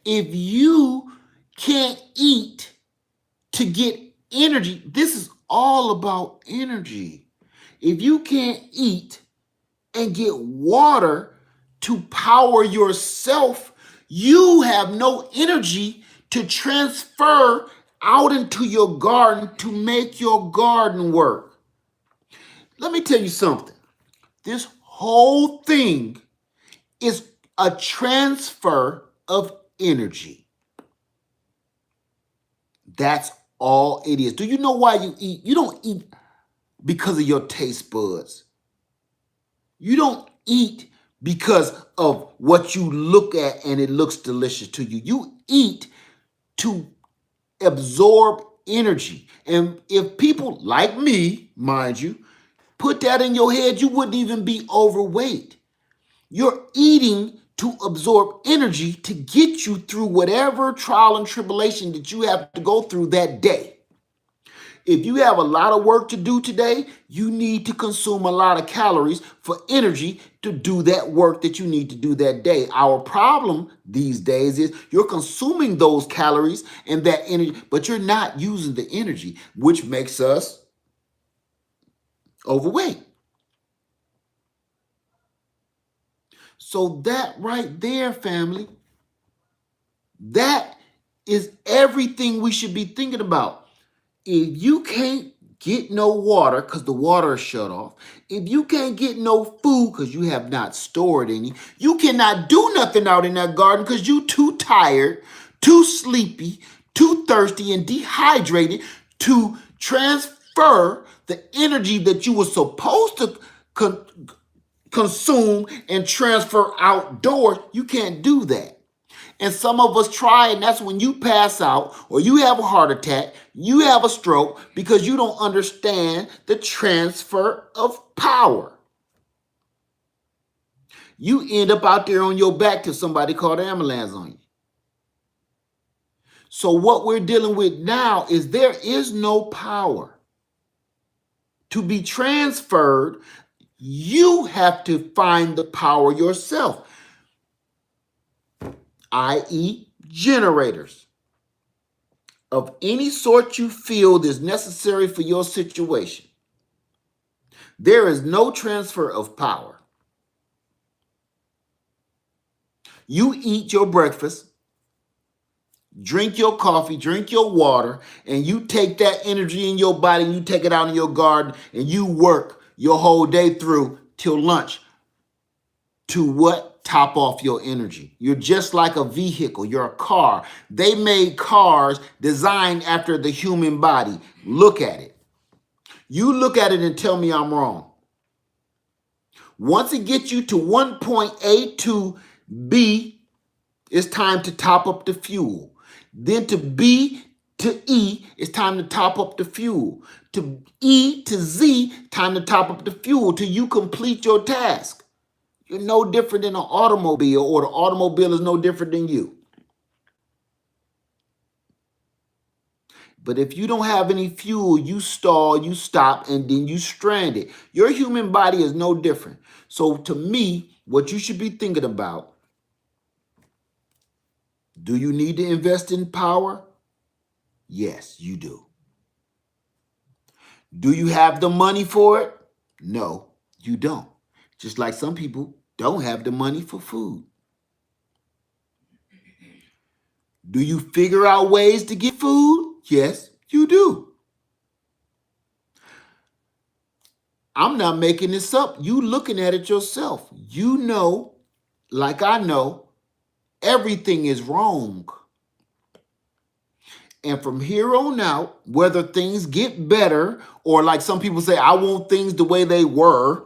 If you can't eat to get energy, this is all about energy. If you can't eat and get water to power yourself, you have no energy to transfer out into your garden to make your garden work. Let me tell you something. This whole thing is a transfer of energy. That's all it is. Do you know why you eat? You don't eat because of your taste buds. You don't eat because of what you look at and it looks delicious to you. You eat to absorb energy. And if people like me, mind you, put that in your head, you wouldn't even be overweight. You're eating to absorb energy to get you through whatever trial and tribulation that you have to go through that day. If you have a lot of work to do today, you need to consume a lot of calories for energy to do that work that you need to do that day. Our problem these days is you're consuming those calories and that energy, but you're not using the energy, which makes us overweight. So that right there, family, that is everything we should be thinking about. If you can't get no water because the water is shut off, if you can't get no food because you have not stored any, you cannot do nothing out in that garden because you too tired, too sleepy, too thirsty, and dehydrated to transfer the energy that you were supposed to consume and transfer outdoors. You can't do that. And some of us try, and that's when you pass out or you have a heart attack, you have a stroke because you don't understand the transfer of power. You end up out there on your back till somebody called an ambulance on you. So what we're dealing with now is there is no power to be transferred. You have to find the power yourself, i.e., generators of any sort you feel is necessary for your situation. There is no transfer of power. You eat your breakfast, drink your coffee, drink your water, and you take that energy in your body and you take it out in your garden and you work your whole day through till lunch to what? Top off your energy. You're just like a vehicle. You're a car. They made cars designed after the human body. Look at it. You look at it and tell me I'm wrong. Once it gets you to 1.A to B, it's time to top up the fuel. Then to B to E, it's time to top up the fuel. To E to Z, time to top up the fuel till you complete your task. You're no different than an automobile, or the automobile is no different than you. But if you don't have any fuel, you stall, you stop, and then you stranded. Your human body is no different. So to me, what you should be thinking about, do you need to invest in power? Yes, you do. Do you have the money for it? No, you don't. Just like some people don't have the money for food. Do you figure out ways to get food? Yes, you do. I'm not making this up. You looking at it yourself. You know, like I know, everything is wrong. And from here on out, whether things get better or like some people say, I want things the way they were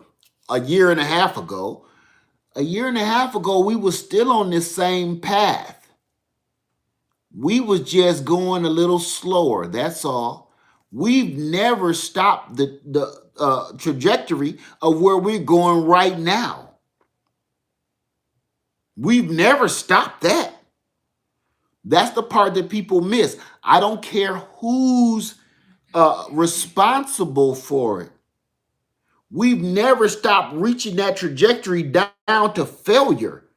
a year and a half ago. A year and a half ago, we were still on this same path. We was just going a little slower. That's all. We've never stopped the trajectory of where we're going right now. We've never stopped that. That's the part that people miss. I don't care who's responsible for it. We've never stopped reaching that trajectory down to failure.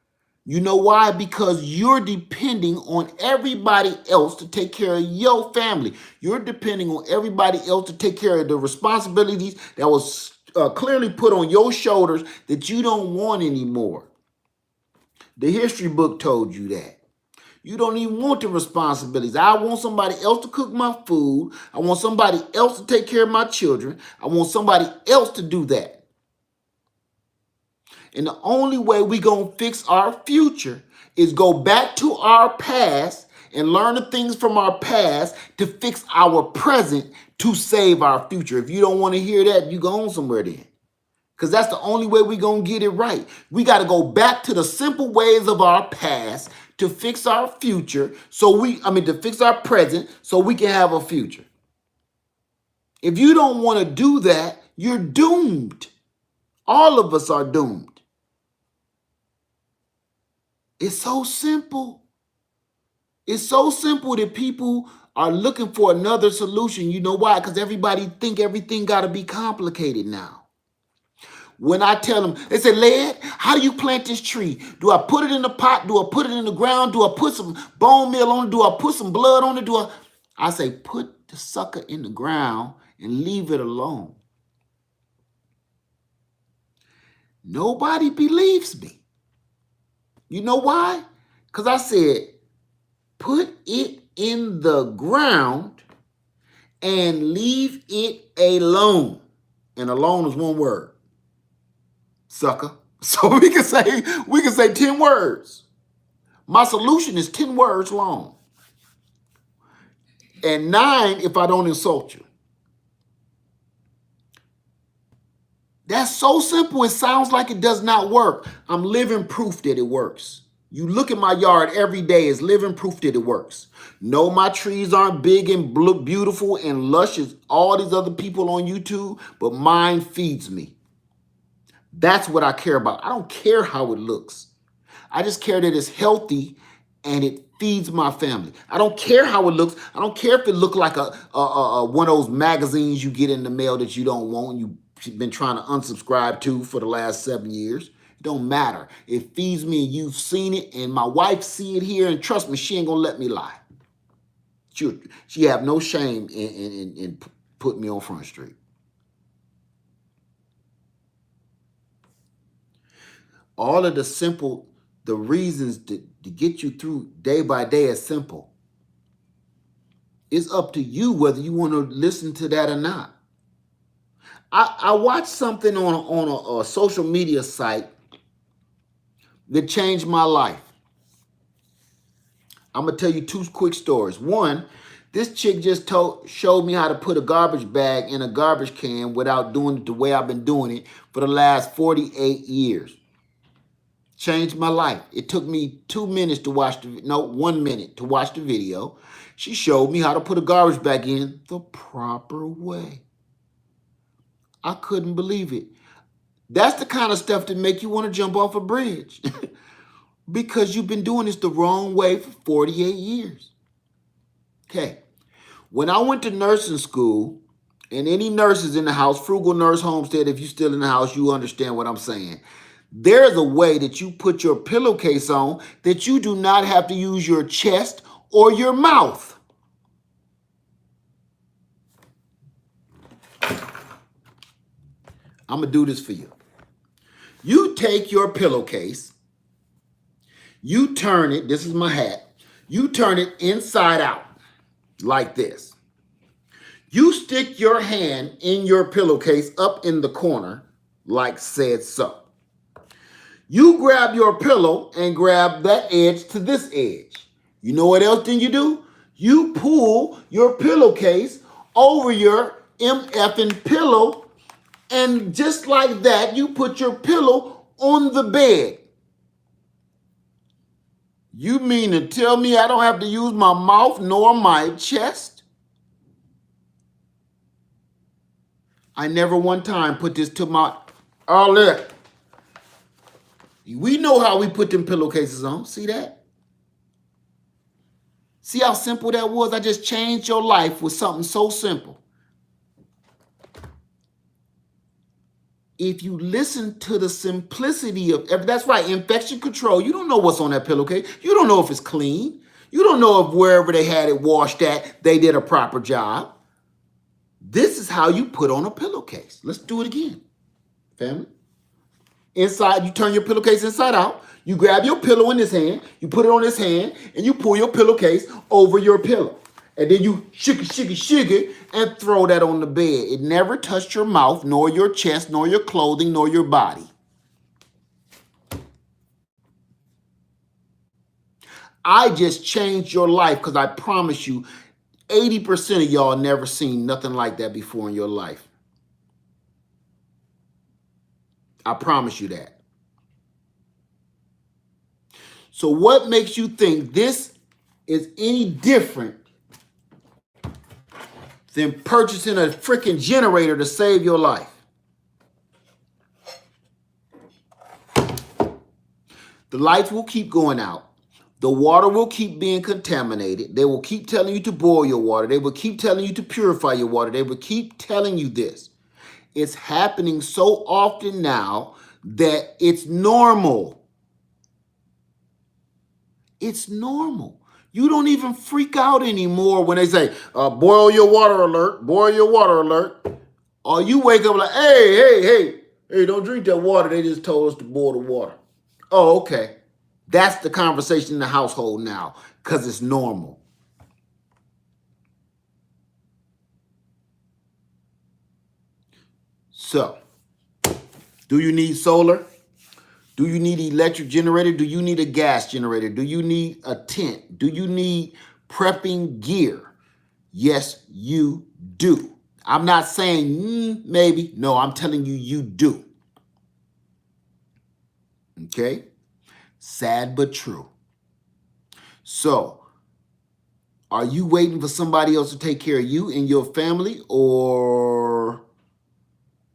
You know why? Because you're depending on everybody else to take care of your family. You're depending on everybody else to take care of the responsibilities that was clearly put on your shoulders that you don't want anymore. The history book told you that. You don't even want the responsibilities. I want somebody else to cook my food. I want somebody else to take care of my children. I want somebody else to do that. And the only way we going to fix our future is go back to our past and learn the things from our past to fix our present to save our future. If you don't want to hear that, you go on somewhere then. Because that's the only way we're going to get it right. We got to go back to the simple ways of our past to fix our future. To fix our present so we can have a future. If you don't want to do that, you're doomed. All of us are doomed. It's so simple. It's so simple that people are looking for another solution. You know why? Because everybody think everything got to be complicated now. When I tell them, they say, Led, how do you plant this tree? Do I put it in the pot? Do I put it in the ground? Do I put some bone meal on it? Do I put some blood on it? I say, put the sucker in the ground and leave it alone. Nobody believes me. You know why? Because I said, put it in the ground and leave it alone. And alone is one word. Sucker. So we can say 10 words. My solution is 10 words long. And 9 if I don't insult you. That's so simple. It sounds like it does not work. I'm living proof that it works. You look at my yard every day as living proof that it works. No, my trees aren't big and beautiful and lush as all these other people on YouTube, but mine feeds me. That's what I care about. I don't care how it looks. I just care that it's healthy and it feeds my family. I don't care how it looks. I don't care if it looks like a one of those magazines you get in the mail that you don't want, you've been trying to unsubscribe to for the last 7 years. It don't matter. It feeds me and you've seen it, and my wife see it here, and trust me, she ain't gonna let me lie. She have no shame in putting me on Front Street. All of the reasons to get you through day by day is simple. It's up to you whether you want to listen to that or not. I watched something on a social media site that changed my life. I'm going to tell you 2 quick stories. One, this chick just showed me how to put a garbage bag in a garbage can without doing it the way I've been doing it for the last 48 years. Changed my life. It took me 1 minute to watch the video. She showed me how to put a garbage bag in the proper way. I couldn't believe it. That's the kind of stuff that make you want to jump off a bridge because you've been doing this the wrong way for 48 years. Okay. When I went to nursing school, and any nurses in the house, Frugal Nurse Homestead, if you're still in the house, you understand what I'm saying. There's a way that you put your pillowcase on that you do not have to use your chest or your mouth. I'm going to do this for you. You take your pillowcase, you turn it, this is my hat, you turn it inside out like this. You stick your hand in your pillowcase up in the corner like said so. You grab your pillow and grab that edge to this edge. You know what else then you do? You pull your pillowcase over your MFing pillow, and just like that, you put your pillow on the bed. You mean to tell me I don't have to use my mouth nor my chest? I never one time put this to my outlet. We know how we put them pillowcases on. See that? See how simple that was? I just changed your life with something so simple. If you listen to the simplicity of, that's right, infection control, you don't know what's on that pillowcase. You don't know if it's clean. You don't know if wherever they had it washed at, they did a proper job. This is how you put on a pillowcase. Let's do it again, family. Inside, you turn your pillowcase inside out. You grab your pillow in this hand, you put it on this hand, and you pull your pillowcase over your pillow. And then you shake it, and throw that on the bed. It never touched your mouth, nor your chest, nor your clothing, nor your body. I just changed your life because I promise you, 80% of y'all never seen nothing like that before in your life. I promise you that. So what makes you think this is any different than purchasing a freaking generator to save your life? The lights will keep going out. The water will keep being contaminated. They will keep telling you to boil your water. They will keep telling you to purify your water. They will keep telling you this. It's happening so often now that it's normal. It's normal. You don't even freak out anymore when they say, boil your water alert, boil your water alert. Or you wake up like, hey, don't drink that water. They just told us to boil the water. Oh, okay. That's the conversation in the household now because it's normal. So, do you need solar? Do you need an electric generator? Do you need a gas generator? Do you need a tent? Do you need prepping gear? Yes, you do. I'm not saying maybe. No, I'm telling you, you do. Okay? Sad but true. So, are you waiting for somebody else to take care of you and your family or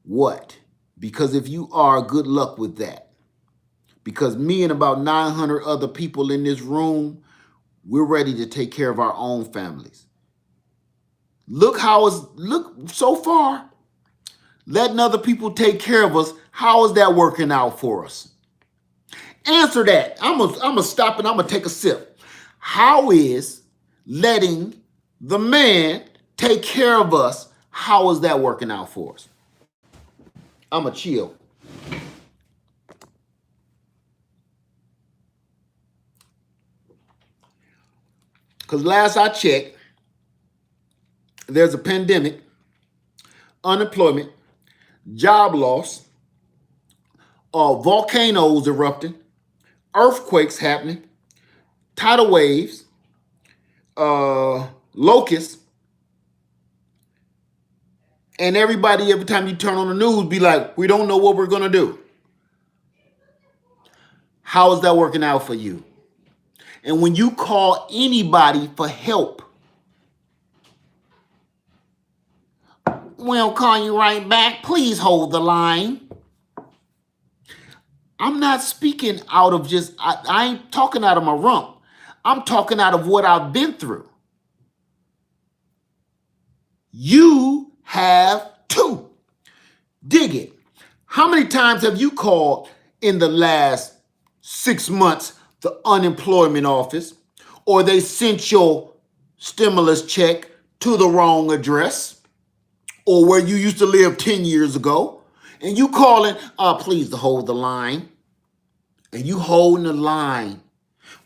what? Because if you are, good luck with that. Because me and about 900 other people in this room, we're ready to take care of our own families. Look so far, letting other people take care of us. How is that working out for us? Answer that. I'm gonna stop and I'm gonna take a sip. How is letting the man take care of us? How is that working out for us? I'm gonna chill. Because last I checked, there's a pandemic, unemployment, job loss, volcanoes erupting, earthquakes happening, tidal waves, locusts, and everybody, every time you turn on the news, be like, we don't know what we're going to do. How is that working out for you? And when you call anybody for help, we'll call you right back. Please hold the line. I'm not speaking out of just, I ain't talking out of my rump. I'm talking out of what I've been through. You have too. Dig it. How many times have you called in the last 6 months the unemployment office, or they sent your stimulus check to the wrong address, or where you used to live 10 years ago, and you calling, please to hold the line, and you holding the line,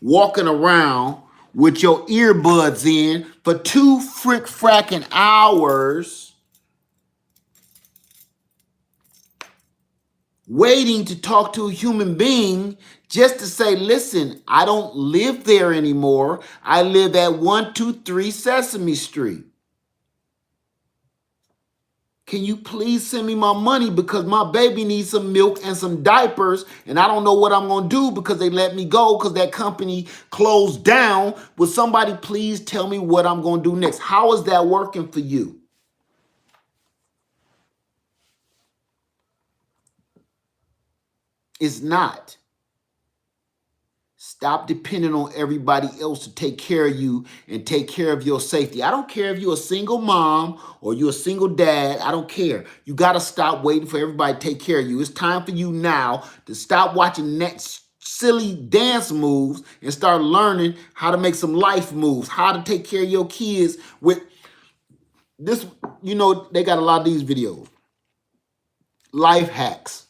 walking around with your earbuds in for 2 fracking hours, waiting to talk to a human being just to say, listen, I don't live there anymore. I live at 123 Sesame Street. Can you please send me my money because my baby needs some milk and some diapers and I don't know what I'm going to do because they let me go because that company closed down. Will somebody please tell me what I'm going to do next? How is that working for you? It's not. Stop depending on everybody else to take care of you and take care of your safety. I don't care if you're a single mom or you're a single dad. I don't care. You got to stop waiting for everybody to take care of you. It's time for you now to stop watching that silly dance moves and start learning how to make some life moves, how to take care of your kids with this. You know, they got a lot of these videos. Life hacks.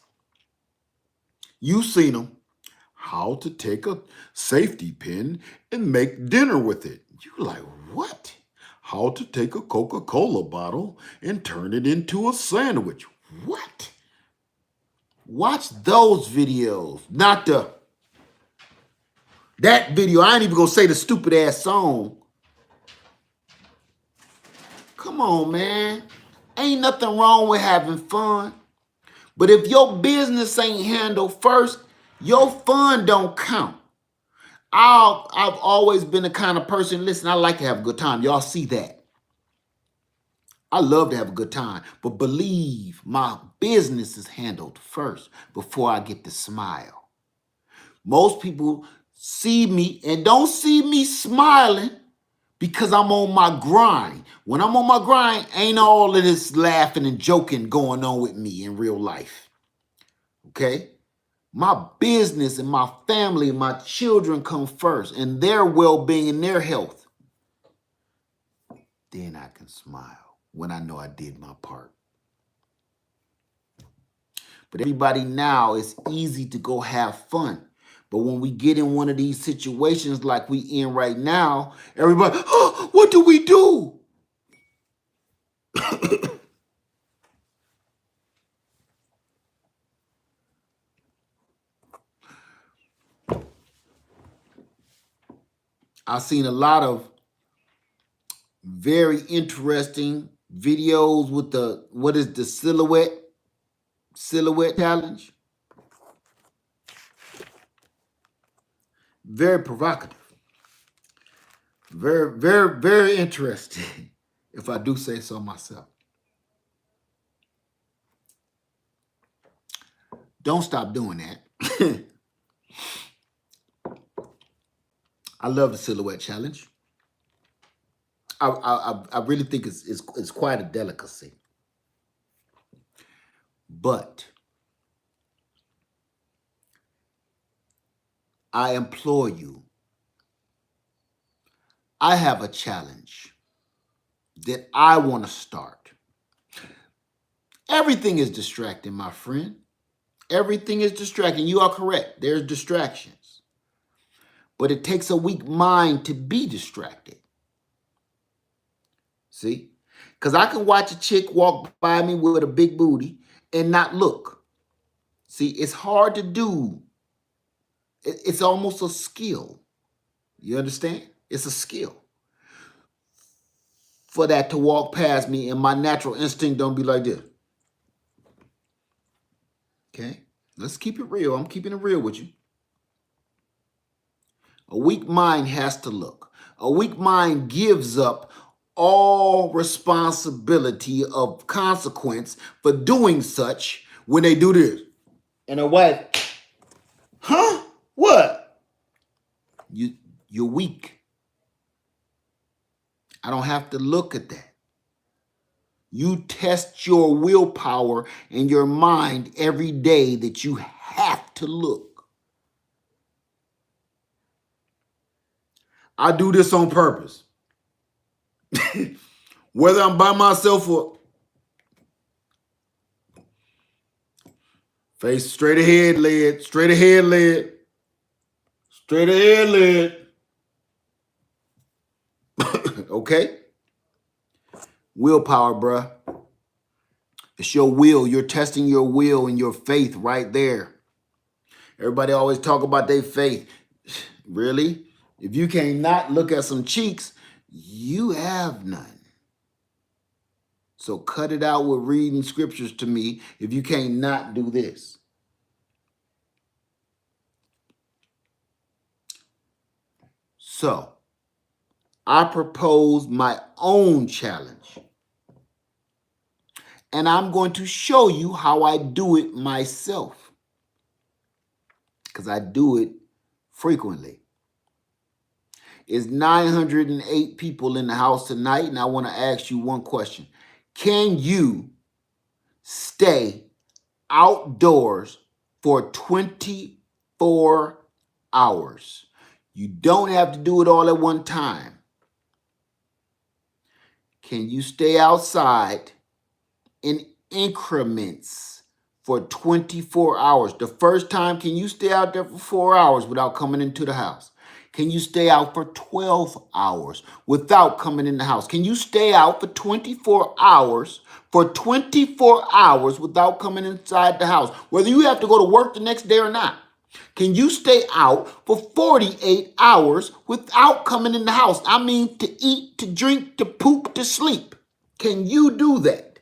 You've seen them. How to take a safety pin and make dinner with it. You're like, what? How to take a Coca-Cola bottle and turn it into a sandwich. What? Watch those videos, not that video. I ain't even gonna say the stupid ass song. Come on, man. Ain't nothing wrong with having fun. But if your business ain't handled first, your fun don't count. I've always been the kind of person, listen, I like to have a good time. Y'all see that. I love to have a good time. But believe my business is handled first before I get to smile. Most people see me and don't see me smiling because I'm on my grind. When I'm on my grind, ain't all of this laughing and joking going on with me in real life. Okay? My business and my family and my children come first, and their well-being and their health. Then I can smile when I know I did my part. But everybody now, it's easy to go have fun. But when we get in one of these situations like we in right now, everybody, oh, what do we do? I've seen a lot of very interesting videos with the, what is the silhouette challenge. Very provocative. Very, very, very interesting, if I do say so myself. Don't stop doing that. I love the silhouette challenge. I really think it's quite a delicacy. But I implore you, I have a challenge that I want to start. Everything is distracting, my friend. Everything is distracting. You are correct. There's distractions. But it takes a weak mind to be distracted. See? Because I can watch a chick walk by me with a big booty and not look. See, it's hard to do. It's almost a skill. You understand? It's a skill for that to walk past me, and my natural instinct don't be like this. Okay? Let's keep it real. I'm keeping it real with you. A weak mind has to look. A weak mind gives up all responsibility of consequence for doing such when they do this. And a wife, huh? What? You're weak. I don't have to look at that. You test your willpower and your mind every day that you have to look. I do this on purpose. Whether I'm by myself or face straight ahead, lid, straight ahead, lid, straight ahead, lid. Okay? Willpower, bruh. It's your will. You're testing your will and your faith right there. Everybody always talk about their faith. Really? If you can't not look at some cheeks, you have none. So cut it out with reading scriptures to me if you can't not do this. So I propose my own challenge. And I'm going to show you how I do it myself. Because I do it frequently. It's 908 people in the house tonight, and I want to ask you one question. Can you stay outdoors for 24 hours? You don't have to do it all at one time. Can you stay outside in increments for 24 hours? The first time, can you stay out there for 4 hours without coming into the house? Can you stay out for 12 hours without coming in the house? Can you stay out for 24 hours without coming inside the house? Whether you have to go to work the next day or not. Can you stay out for 48 hours without coming in the house? I mean, to eat, to drink, to poop, to sleep. Can you do that?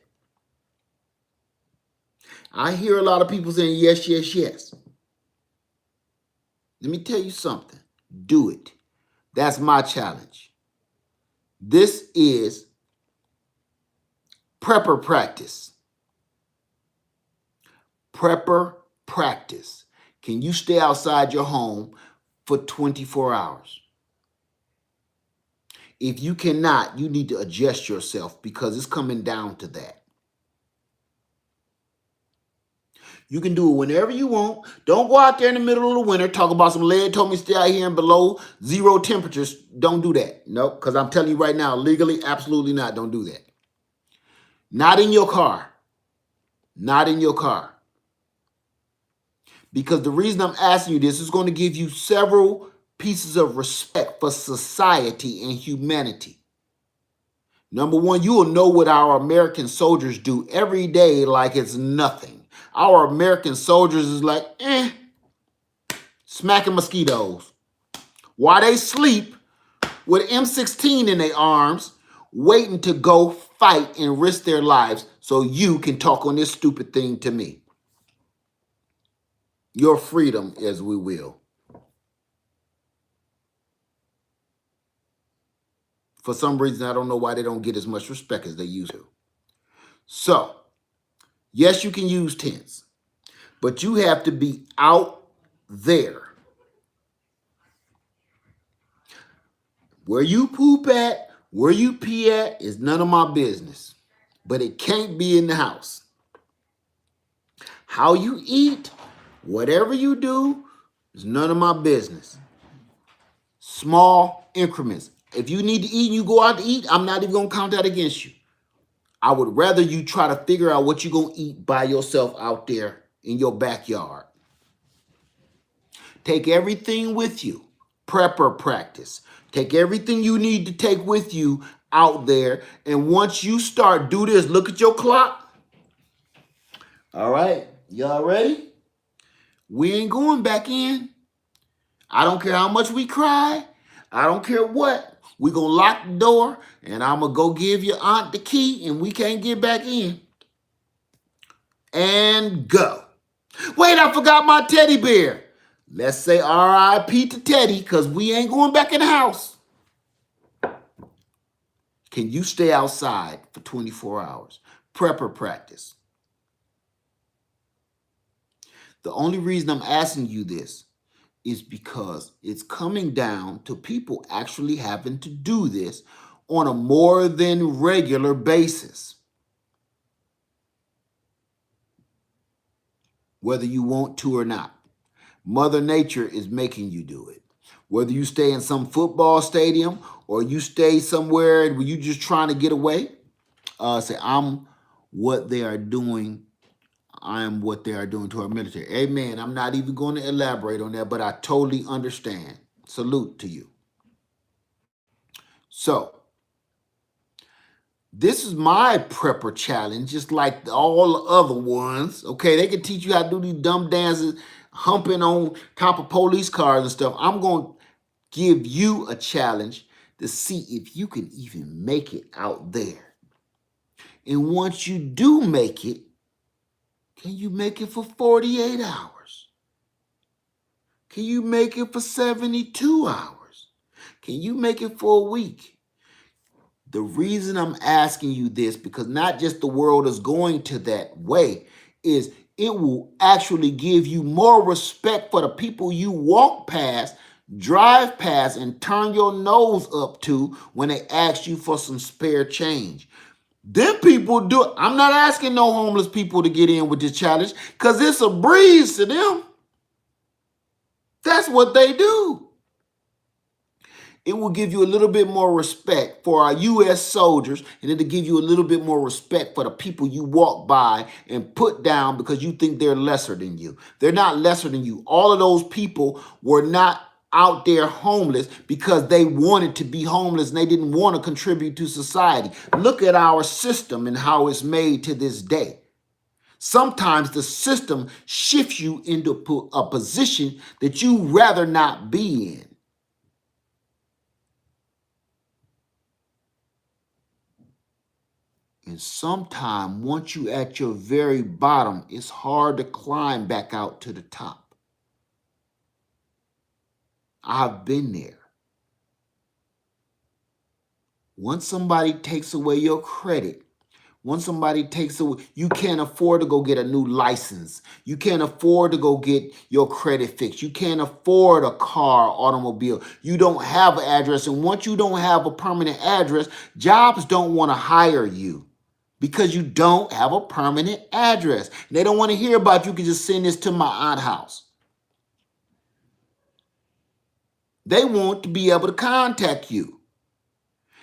I hear a lot of people saying yes, yes, yes. Let me tell you something. Do it. That's my challenge. This is prepper practice. Prepper practice. Can you stay outside your home for 24 hours? If you cannot, you need to adjust yourself because it's coming down to that. You can do it whenever you want. Don't go out there in the middle of the winter, talk about some lead told me stay out here in below zero temperatures. Don't do that. Nope, because I'm telling you right now, legally, absolutely not. Don't do that. Not in your car. Not in your car. Because the reason I'm asking you this is going to give you several pieces of respect for society and humanity. Number one, you will know what our American soldiers do every day like it's nothing. Our American soldiers is like, smacking mosquitoes. While they sleep with M16 in their arms, waiting to go fight and risk their lives so you can talk on this stupid thing to me. Your freedom as we will. For some reason, I don't know why they don't get as much respect as they used to. So, yes, you can use tents, but you have to be out there. Where you poop at, where you pee at is none of my business, but it can't be in the house. How you eat, whatever you do, is none of my business. Small increments. If you need to eat and you go out to eat, I'm not even going to count that against you. I would rather you try to figure out what you're going to eat by yourself out there in your backyard. Take everything with you. Prepper practice. Take everything you need to take with you out there. And once you start, do this. Look at your clock. All right. Y'all ready? We ain't going back in. I don't care how much we cry. I don't care what. We going to lock the door and I'm going to go give your aunt the key and we can't get back in. And go. Wait, I forgot my teddy bear. Let's say R.I.P. to Teddy because we ain't going back in the house. Can you stay outside for 24 hours? Prepper practice. The only reason I'm asking you this is because it's coming down to people actually having to do this on a more than regular basis. Whether you want to or not. Mother Nature is making you do it. Whether you stay in some football stadium or you stay somewhere where you're just trying to get away, say, I'm what they are doing. I am what they are doing to our military. Amen. I'm not even going to elaborate on that, but I totally understand. Salute to you. So, this is my prepper challenge, just like all the other ones. Okay, they can teach you how to do these dumb dances, humping on top of police cars and stuff. I'm going to give you a challenge to see if you can even make it out there. And once you do make it, can you make it for 48 hours? Can you make it for 72 hours? Can you make it for a week? The reason I'm asking you this, because not just the world is going to that way, is it will actually give you more respect for the people you walk past, drive past, and turn your nose up to when they ask you for some spare change. Them people do it. I'm not asking no homeless people to get in with this challenge because it's a breeze to them. That's what they do. It will give you a little bit more respect for our U.S. soldiers, and it'll give you a little bit more respect for the people you walk by and put down because you think they're lesser than you. They're not lesser than you. All of those people were not out there homeless because they wanted to be homeless and they didn't want to contribute to society. Look at our system and how it's made to this day. Sometimes the system shifts you into a position that you rather not be in. And sometime once you at your very bottom, it's hard to climb back out to the top. I've been there. Once somebody takes away your credit, once somebody takes away, you can't afford to go get a new license. You can't afford to go get your credit fixed. You can't afford a car, automobile. You don't have an address. And once you don't have a permanent address, jobs don't want to hire you because you don't have a permanent address. They don't want to hear about you can just send this to my aunt's house. They want to be able to contact you.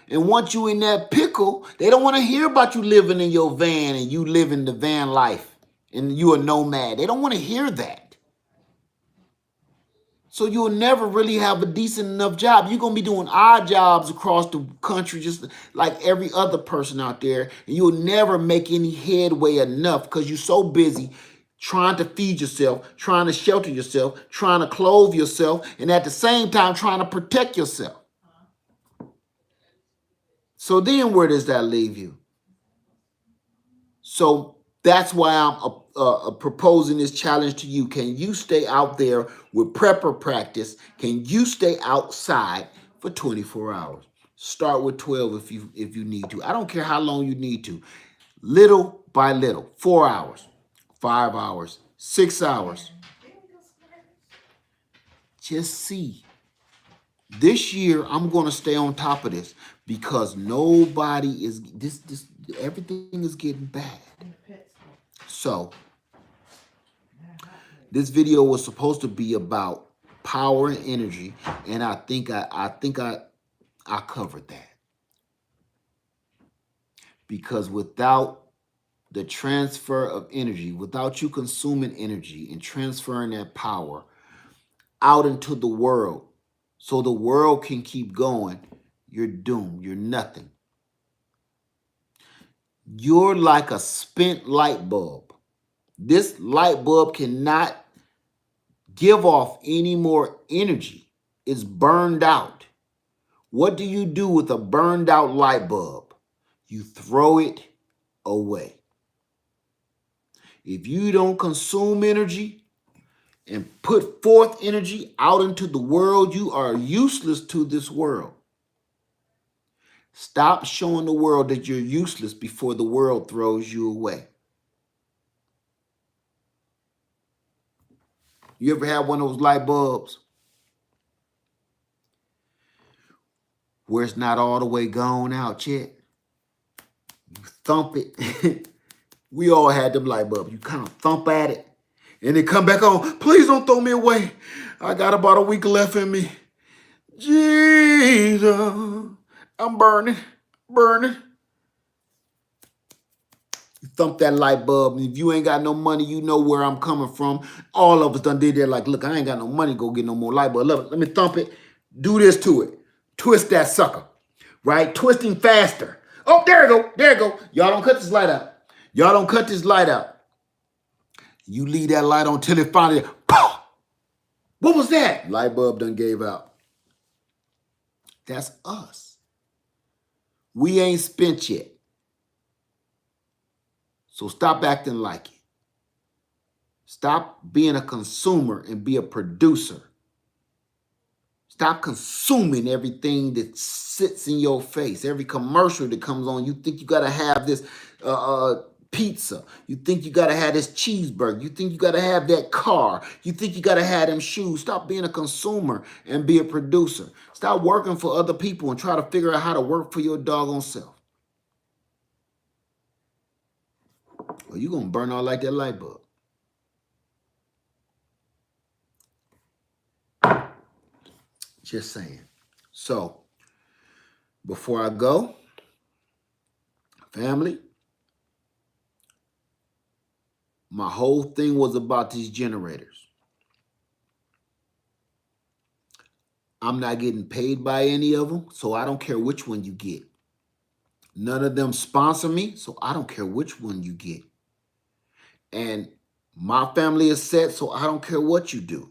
And once you in that pickle, they don't want to hear about you living in your van and you living the van life and you a nomad. They don't want to hear that. So you'll never really have a decent enough job. You're going to be doing odd jobs across the country just like every other person out there. And you'll never make any headway enough because you're so busy trying to feed yourself, trying to shelter yourself, trying to clothe yourself, and at the same time trying to protect yourself. So then where does that leave you? So that's why I'm proposing this challenge to you. Can you stay out there with prepper practice? Can you stay outside for 24 hours? Start with 12 if you need to. I don't care how long you need to. Little by little, 4 hours, 5 hours, 6 hours. Just see. This year, I'm going to stay on top of this because nobody is, everything is getting bad. So, this video was supposed to be about power and energy, and I think I covered that. Because without the transfer of energy, without you consuming energy and transferring that power out into the world, so the world can keep going, you're doomed. You're nothing. You're like a spent light bulb. This light bulb cannot give off any more energy. It's burned out. What do you do with a burned out light bulb? You throw it away. If you don't consume energy and put forth energy out into the world, you are useless to this world. Stop showing the world that you're useless before the world throws you away. You ever have one of those light bulbs where it's not all the way gone out yet? You thump it. We all had them light bulbs. You kind of thump at it and it come back on. Please don't throw me away. I got about a week left in me. Jesus, I'm burning. You thump that light bulb, and if you ain't got no money, you know where I'm coming from. All of us done did that. Like, look, I ain't got no money to go get no more light bulb. Let me thump it. Do this to it. Twist that sucker, right? Twisting faster. Oh, there it go. Y'all don't cut this light out. You leave that light on till it finally, pow! What was that? Light bulb done gave out. That's us. We ain't spent yet. So stop acting like it. Stop being a consumer and be a producer. Stop consuming everything that sits in your face. Every commercial that comes on, you think you got to have this pizza. You think you got to have this cheeseburger. You think you got to have that car. You think you got to have them shoes. Stop being a consumer and be a producer. Stop working for other people and try to figure out how to work for your doggone self. Or you're going to burn out like that light bulb. Just saying. So, before I go, family, my whole thing was about these generators. I'm not getting paid by any of them, so I don't care which one you get. None of them sponsor me, so I don't care which one you get. And my family is set, so I don't care what you do.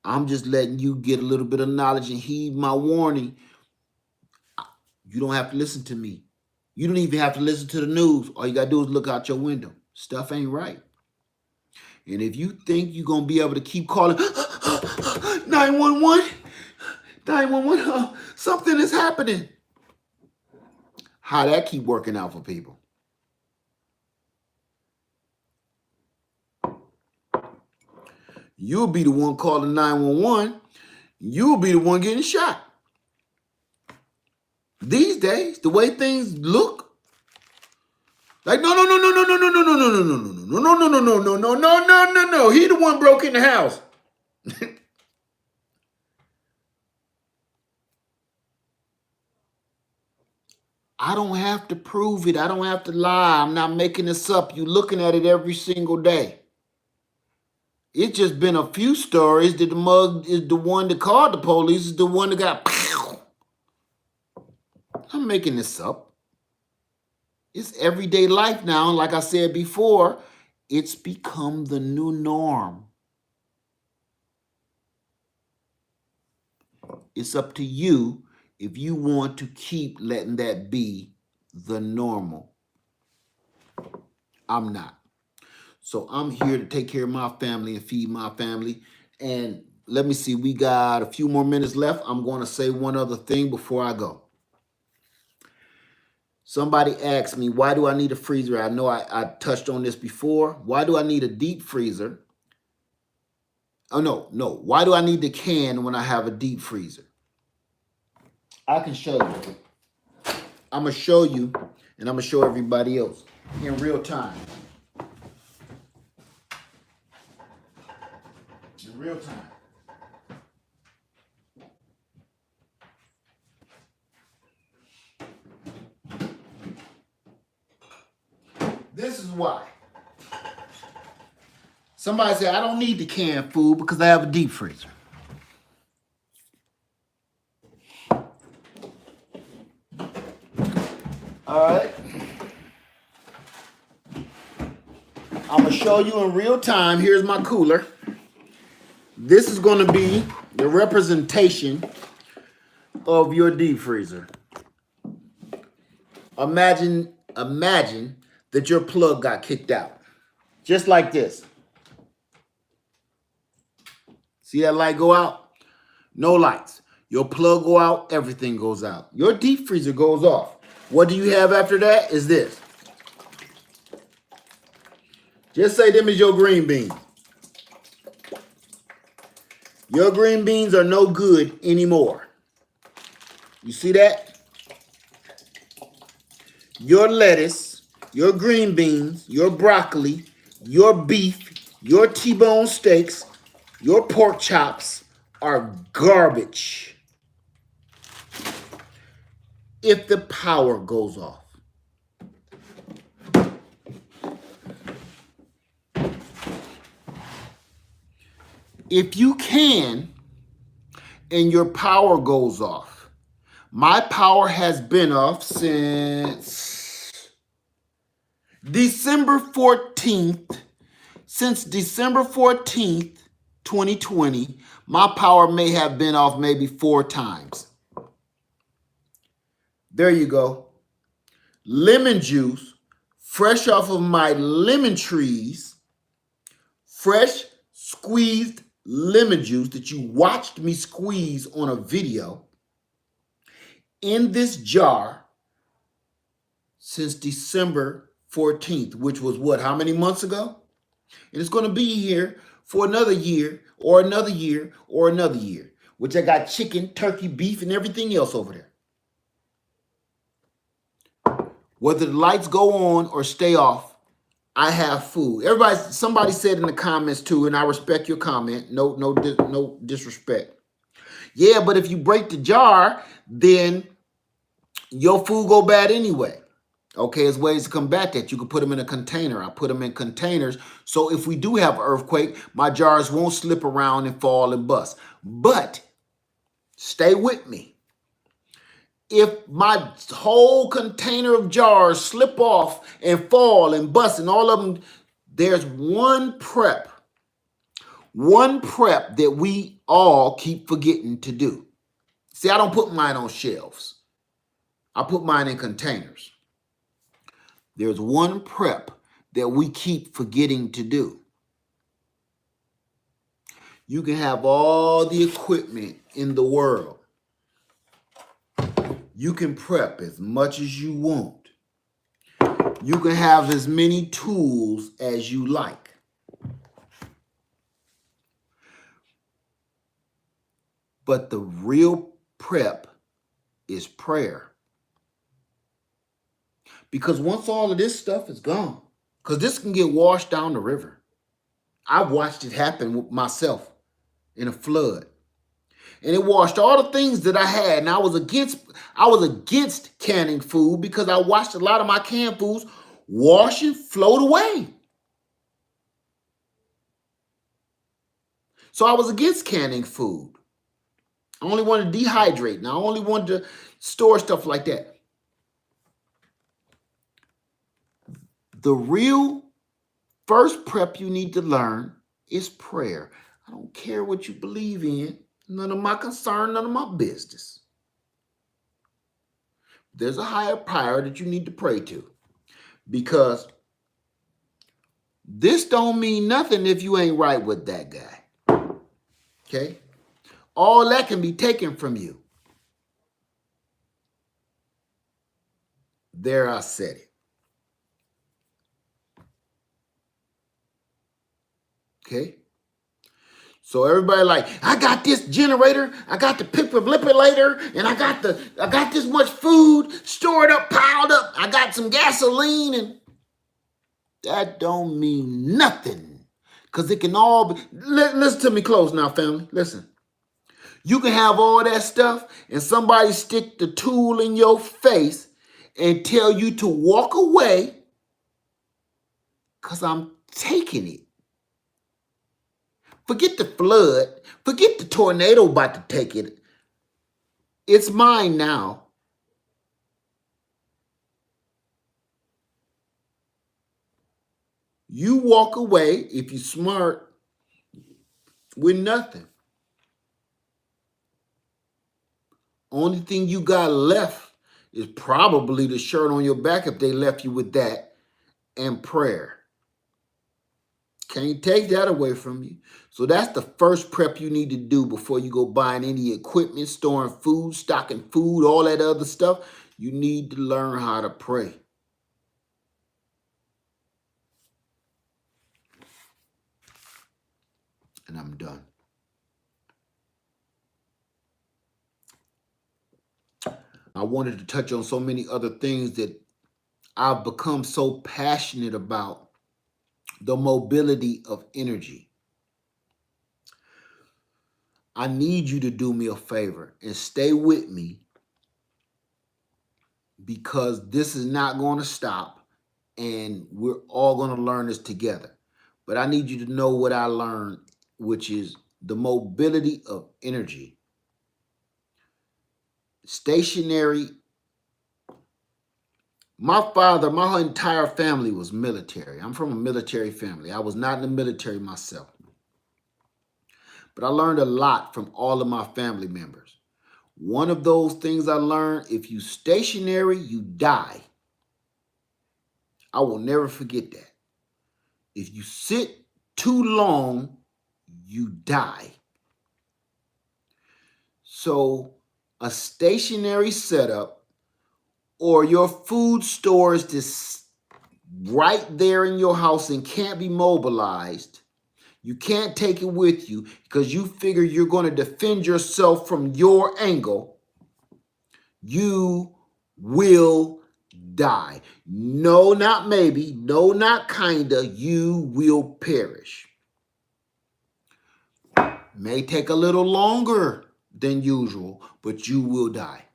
I'm just letting you get a little bit of knowledge and heed my warning. You don't have to listen to me. You don't even have to listen to the news. All you got to do is look out your window. Stuff ain't right. And if you think you're going to be able to keep calling 911, 911, something is happening. How that keep working out for people? You'll be the one calling 911. You'll be the one getting shot. These days, the way things look, like no. He the one broke in the house. I don't have to prove it. I don't have to lie. I'm not making this up. You looking at it every single day. It's just been a few stories that the mug is the one that called the police, is the one that got pow. I'm making this up. It's everyday life now. Like I said before, it's become the new norm. It's up to you if you want to keep letting that be the normal. I'm not. So I'm here to take care of my family and feed my family. And let me see, we got a few more minutes left. I'm going to say one other thing before I go. Somebody asked me, why do I need a freezer? I know I touched on this before. Why do I need a deep freezer? Oh, no. Why do I need the can when I have a deep freezer? I can show you. I'm going to show you, and I'm going to show everybody else in real time. In real time. This is why. Somebody said, I don't need the canned food because I have a deep freezer. All right. I'm going to show you in real time. Here's my cooler. This is going to be the representation of your deep freezer. Imagine that your plug got kicked out. Just like this. See that light go out? No lights. Your plug go out, everything goes out. Your deep freezer goes off. What do you have after that? Is this. Just say them is your green beans. Your green beans are no good anymore. You see that? Your lettuce, your green beans, your broccoli, your beef, your T-bone steaks, your pork chops are garbage if the power goes off. If you can, and your power goes off, my power has been off since December 14th. Since December 14th, 2020, my power may have been off maybe 4 times. There you go. Lemon juice, fresh off of my lemon trees, fresh squeezed lemon juice that you watched me squeeze on a video in this jar since December 14th, which was what, how many months ago? And it's going to be here for another year or another year or another year, which I got chicken, turkey, beef, and everything else over there. Whether the lights go on or stay off, I have food. Somebody said in the comments too, and I respect your comment. No disrespect. Yeah, but if you break the jar, then your food go bad anyway. Okay, there's ways to combat that. You can put them in a container. I put them in containers. So if we do have an earthquake, my jars won't slip around and fall and bust. But stay with me. If my whole container of jars slip off and fall and bust and all of them, there's one prep that we all keep forgetting to do. See, I don't put mine on shelves. I put mine in containers. There's one prep that we keep forgetting to do. You can have all the equipment in the world. You can prep as much as you want. You can have as many tools as you like. But the real prep is prayer. Because once all of this stuff is gone, because this can get washed down the river. I've watched it happen with myself in a flood. And it washed all the things that I had. And I was against canning food because I watched a lot of my canned foods wash and float away. So I was against canning food. I only wanted to dehydrate, and I only wanted to store stuff like that. The real first prep you need to learn is prayer. I don't care what you believe in. None of my concern, none of my business. There's a higher power that you need to pray to, because this don't mean nothing if you ain't right with that guy. Okay? All that can be taken from you. There, I said it. Okay? So everybody like, I got this generator, I got the pipiplipilator, and I got this much food stored up, piled up. I got some gasoline, and that don't mean nothing. Because it can all be, listen to me close now, family. Listen. You can have all that stuff and somebody stick the tool in your face and tell you to walk away because I'm taking it. Forget the flood. Forget the tornado about to take it. It's mine now. You walk away, if you're smart, with nothing. Only thing you got left is probably the shirt on your back if they left you with that, and prayer. Can't take that away from you. So that's the first prep you need to do before you go buying any equipment, storing food, stocking food, all that other stuff. You need to learn how to pray. And I'm done. I wanted to touch on so many other things that I've become so passionate about. The mobility of energy. I need you to do me a favor and stay with me, because this is not going to stop and we're all going to learn this together. But I need you to know what I learned, which is the mobility of energy. Stationary. My father, my entire family was military. I'm from a military family. I was not in the military myself. But I learned a lot from all of my family members. One of those things I learned, if you stationary, you die. I will never forget that. If you sit too long, you die. So a stationary setup, or your food store is just right there in your house and can't be mobilized. You can't take it with you because you figure you're going to defend yourself from your angle. You will die. No, not maybe. No, not kinda. You will perish. May take a little longer than usual, but you will die.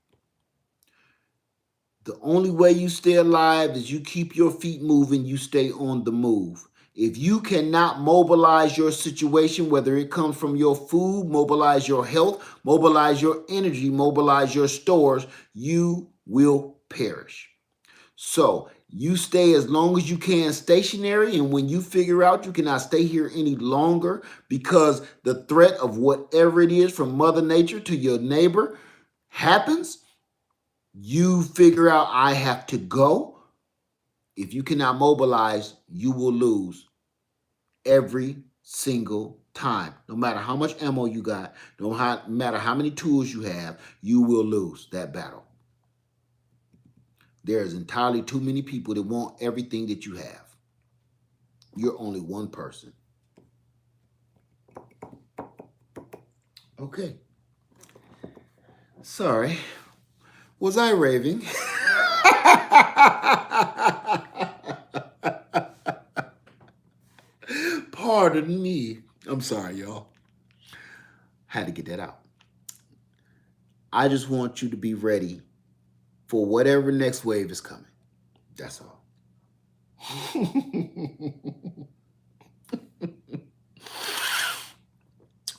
The only way you stay alive is you keep your feet moving, you stay on the move. If you cannot mobilize your situation, whether it comes from your food, mobilize your health, mobilize your energy, mobilize your stores, you will perish. So you stay as long as you can stationary, and when you figure out you cannot stay here any longer because the threat of whatever it is from Mother Nature to your neighbor happens, you figure out I have to go, If you cannot mobilize, you will lose every single time. No matter how much ammo you got, matter how many tools you have, you will lose that battle. There's entirely too many people that want everything that you have. You're only one person. Okay. Sorry. Was I raving? Pardon me. I'm sorry, y'all. Had to get that out. I just want you to be ready for whatever next wave is coming. That's all.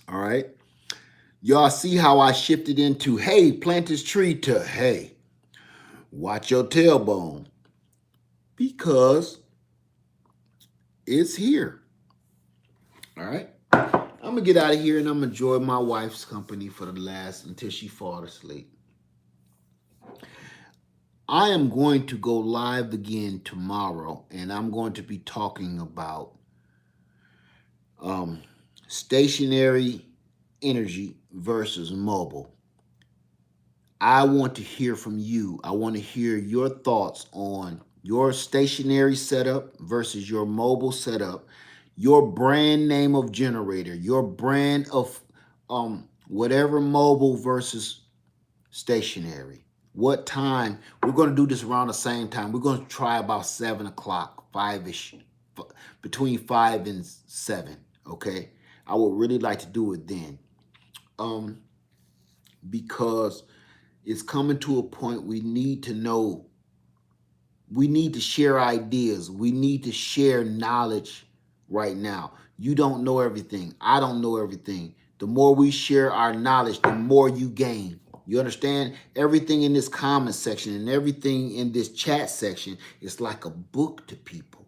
All right. Y'all see how I shifted into, hey, plant this tree, to, hey, watch your tailbone, because it's here. All right. I'm going to get out of here and I'm going to enjoy my wife's company for the last, until she falls asleep. I am going to go live again tomorrow, and I'm going to be talking about stationary energy versus mobile. I want to hear from you. I want to hear your thoughts on your stationary setup versus your mobile setup, your brand name of generator, your brand of whatever, mobile versus stationary. What time? We're going to do this around the same time. We're going to try about 7 o'clock, 5-ish, between 5 and 7. Okay. I would really like to do it then. Because it's coming to a point we need to know. We need to share ideas. We need to share knowledge right now. You don't know everything. I don't know everything. The more we share our knowledge, the more you gain. You understand? Everything in this comment section and everything in this chat section is like a book to people.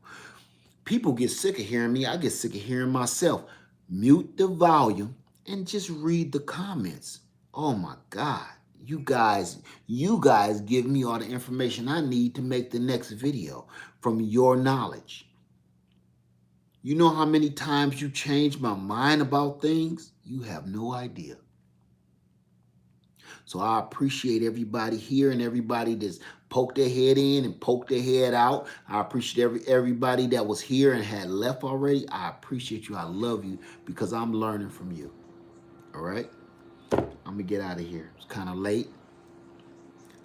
People get sick of hearing me. I get sick of hearing myself. Mute the volume and just read the comments. Oh my God. You guys give me all the information I need to make the next video from your knowledge. You know how many times you changed my mind about things? You have no idea. So I appreciate everybody here and everybody that's poked their head in and poked their head out. I appreciate everybody that was here and had left already. I appreciate you. I love you because I'm learning from you. All right? I'm going to get out of here. It's kind of late.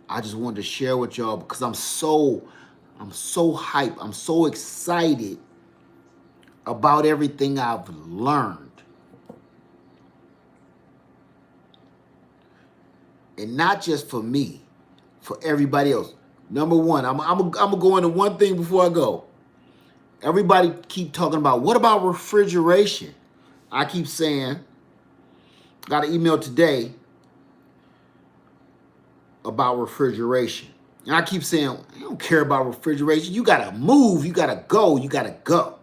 I just wanted to share with y'all because I'm so hyped. I'm so excited about everything I've learned. And not just for me, for everybody else. Number one, I'm gonna go into one thing before I go. Everybody keep talking about, what about refrigeration? I keep saying, got an email today about refrigeration. And I keep saying, I don't care about refrigeration. You gotta move, you gotta go, you gotta go.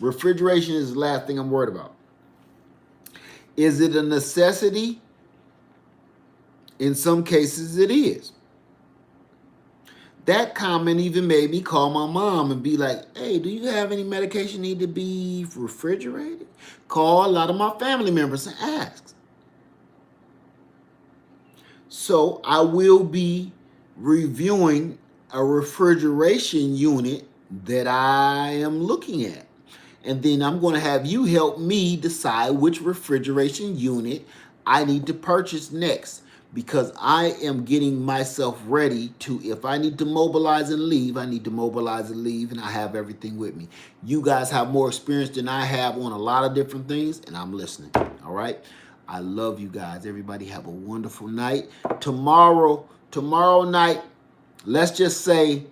Refrigeration is the last thing I'm worried about. Is it a necessity? In some cases, it is. That comment even made me call my mom and be like, hey, do you have any medication need to be refrigerated? Call a lot of my family members and ask. So I will be reviewing a refrigeration unit that I am looking at. And then I'm going to have you help me decide which refrigeration unit I need to purchase next, because I am getting myself ready to, if I need to mobilize and leave, I need to mobilize and leave, and I have everything with me. You guys have more experience than I have on a lot of different things, and I'm listening, all right? I love you guys. Everybody have a wonderful night. Tomorrow night, let's just say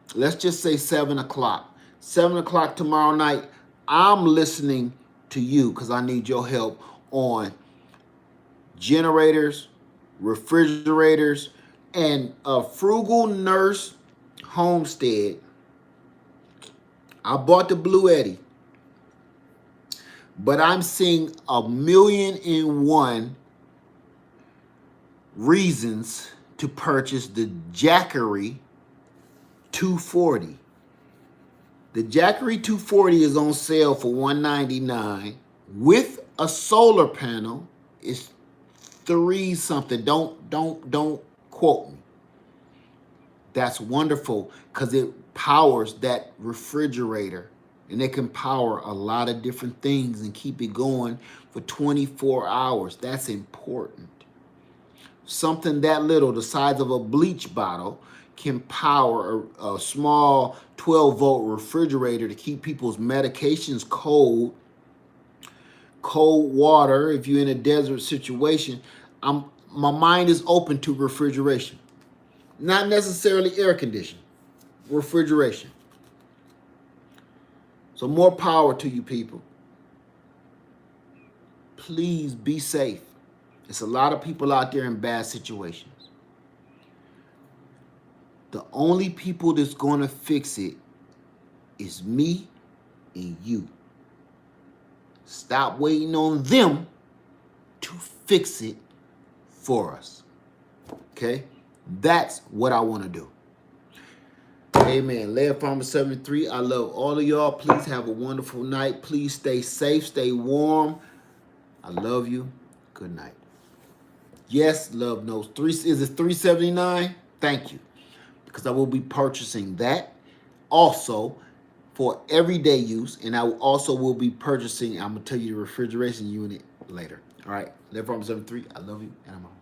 7 o'clock. 7 o'clock tomorrow night, I'm listening to you because I need your help on generators, refrigerators, and a Frugal Nurse Homestead. I bought the Blue Eddy, but I'm seeing 1,000,001 reasons to purchase the Jackery $240. The Jackery 240 is on sale for $199. With a solar panel, it's $3 something. Don't quote me. That's wonderful because it powers that refrigerator, and it can power a lot of different things and keep it going for 24 hours. That's important. Something that little, the size of a bleach bottle, can power a small 12-volt refrigerator to keep people's medications cold. Cold water, if you're in a desert situation. My mind is open to refrigeration. Not necessarily air conditioning, refrigeration. So more power to you people. Please be safe. There's a lot of people out there in bad situations. The only people that's going to fix it is me and you. Stop waiting on them to fix it for us. Okay? That's what I want to do. Amen. Laird Farmer 73, I love all of y'all. Please have a wonderful night. Please stay safe, stay warm. I love you. Good night. Yes, love knows. Is it $379? Thank you. Because I will be purchasing that also for everyday use. And I also will be purchasing, I'm going to tell you the refrigeration unit later. All right. Laird Farmer 73, I love you. And I'm out.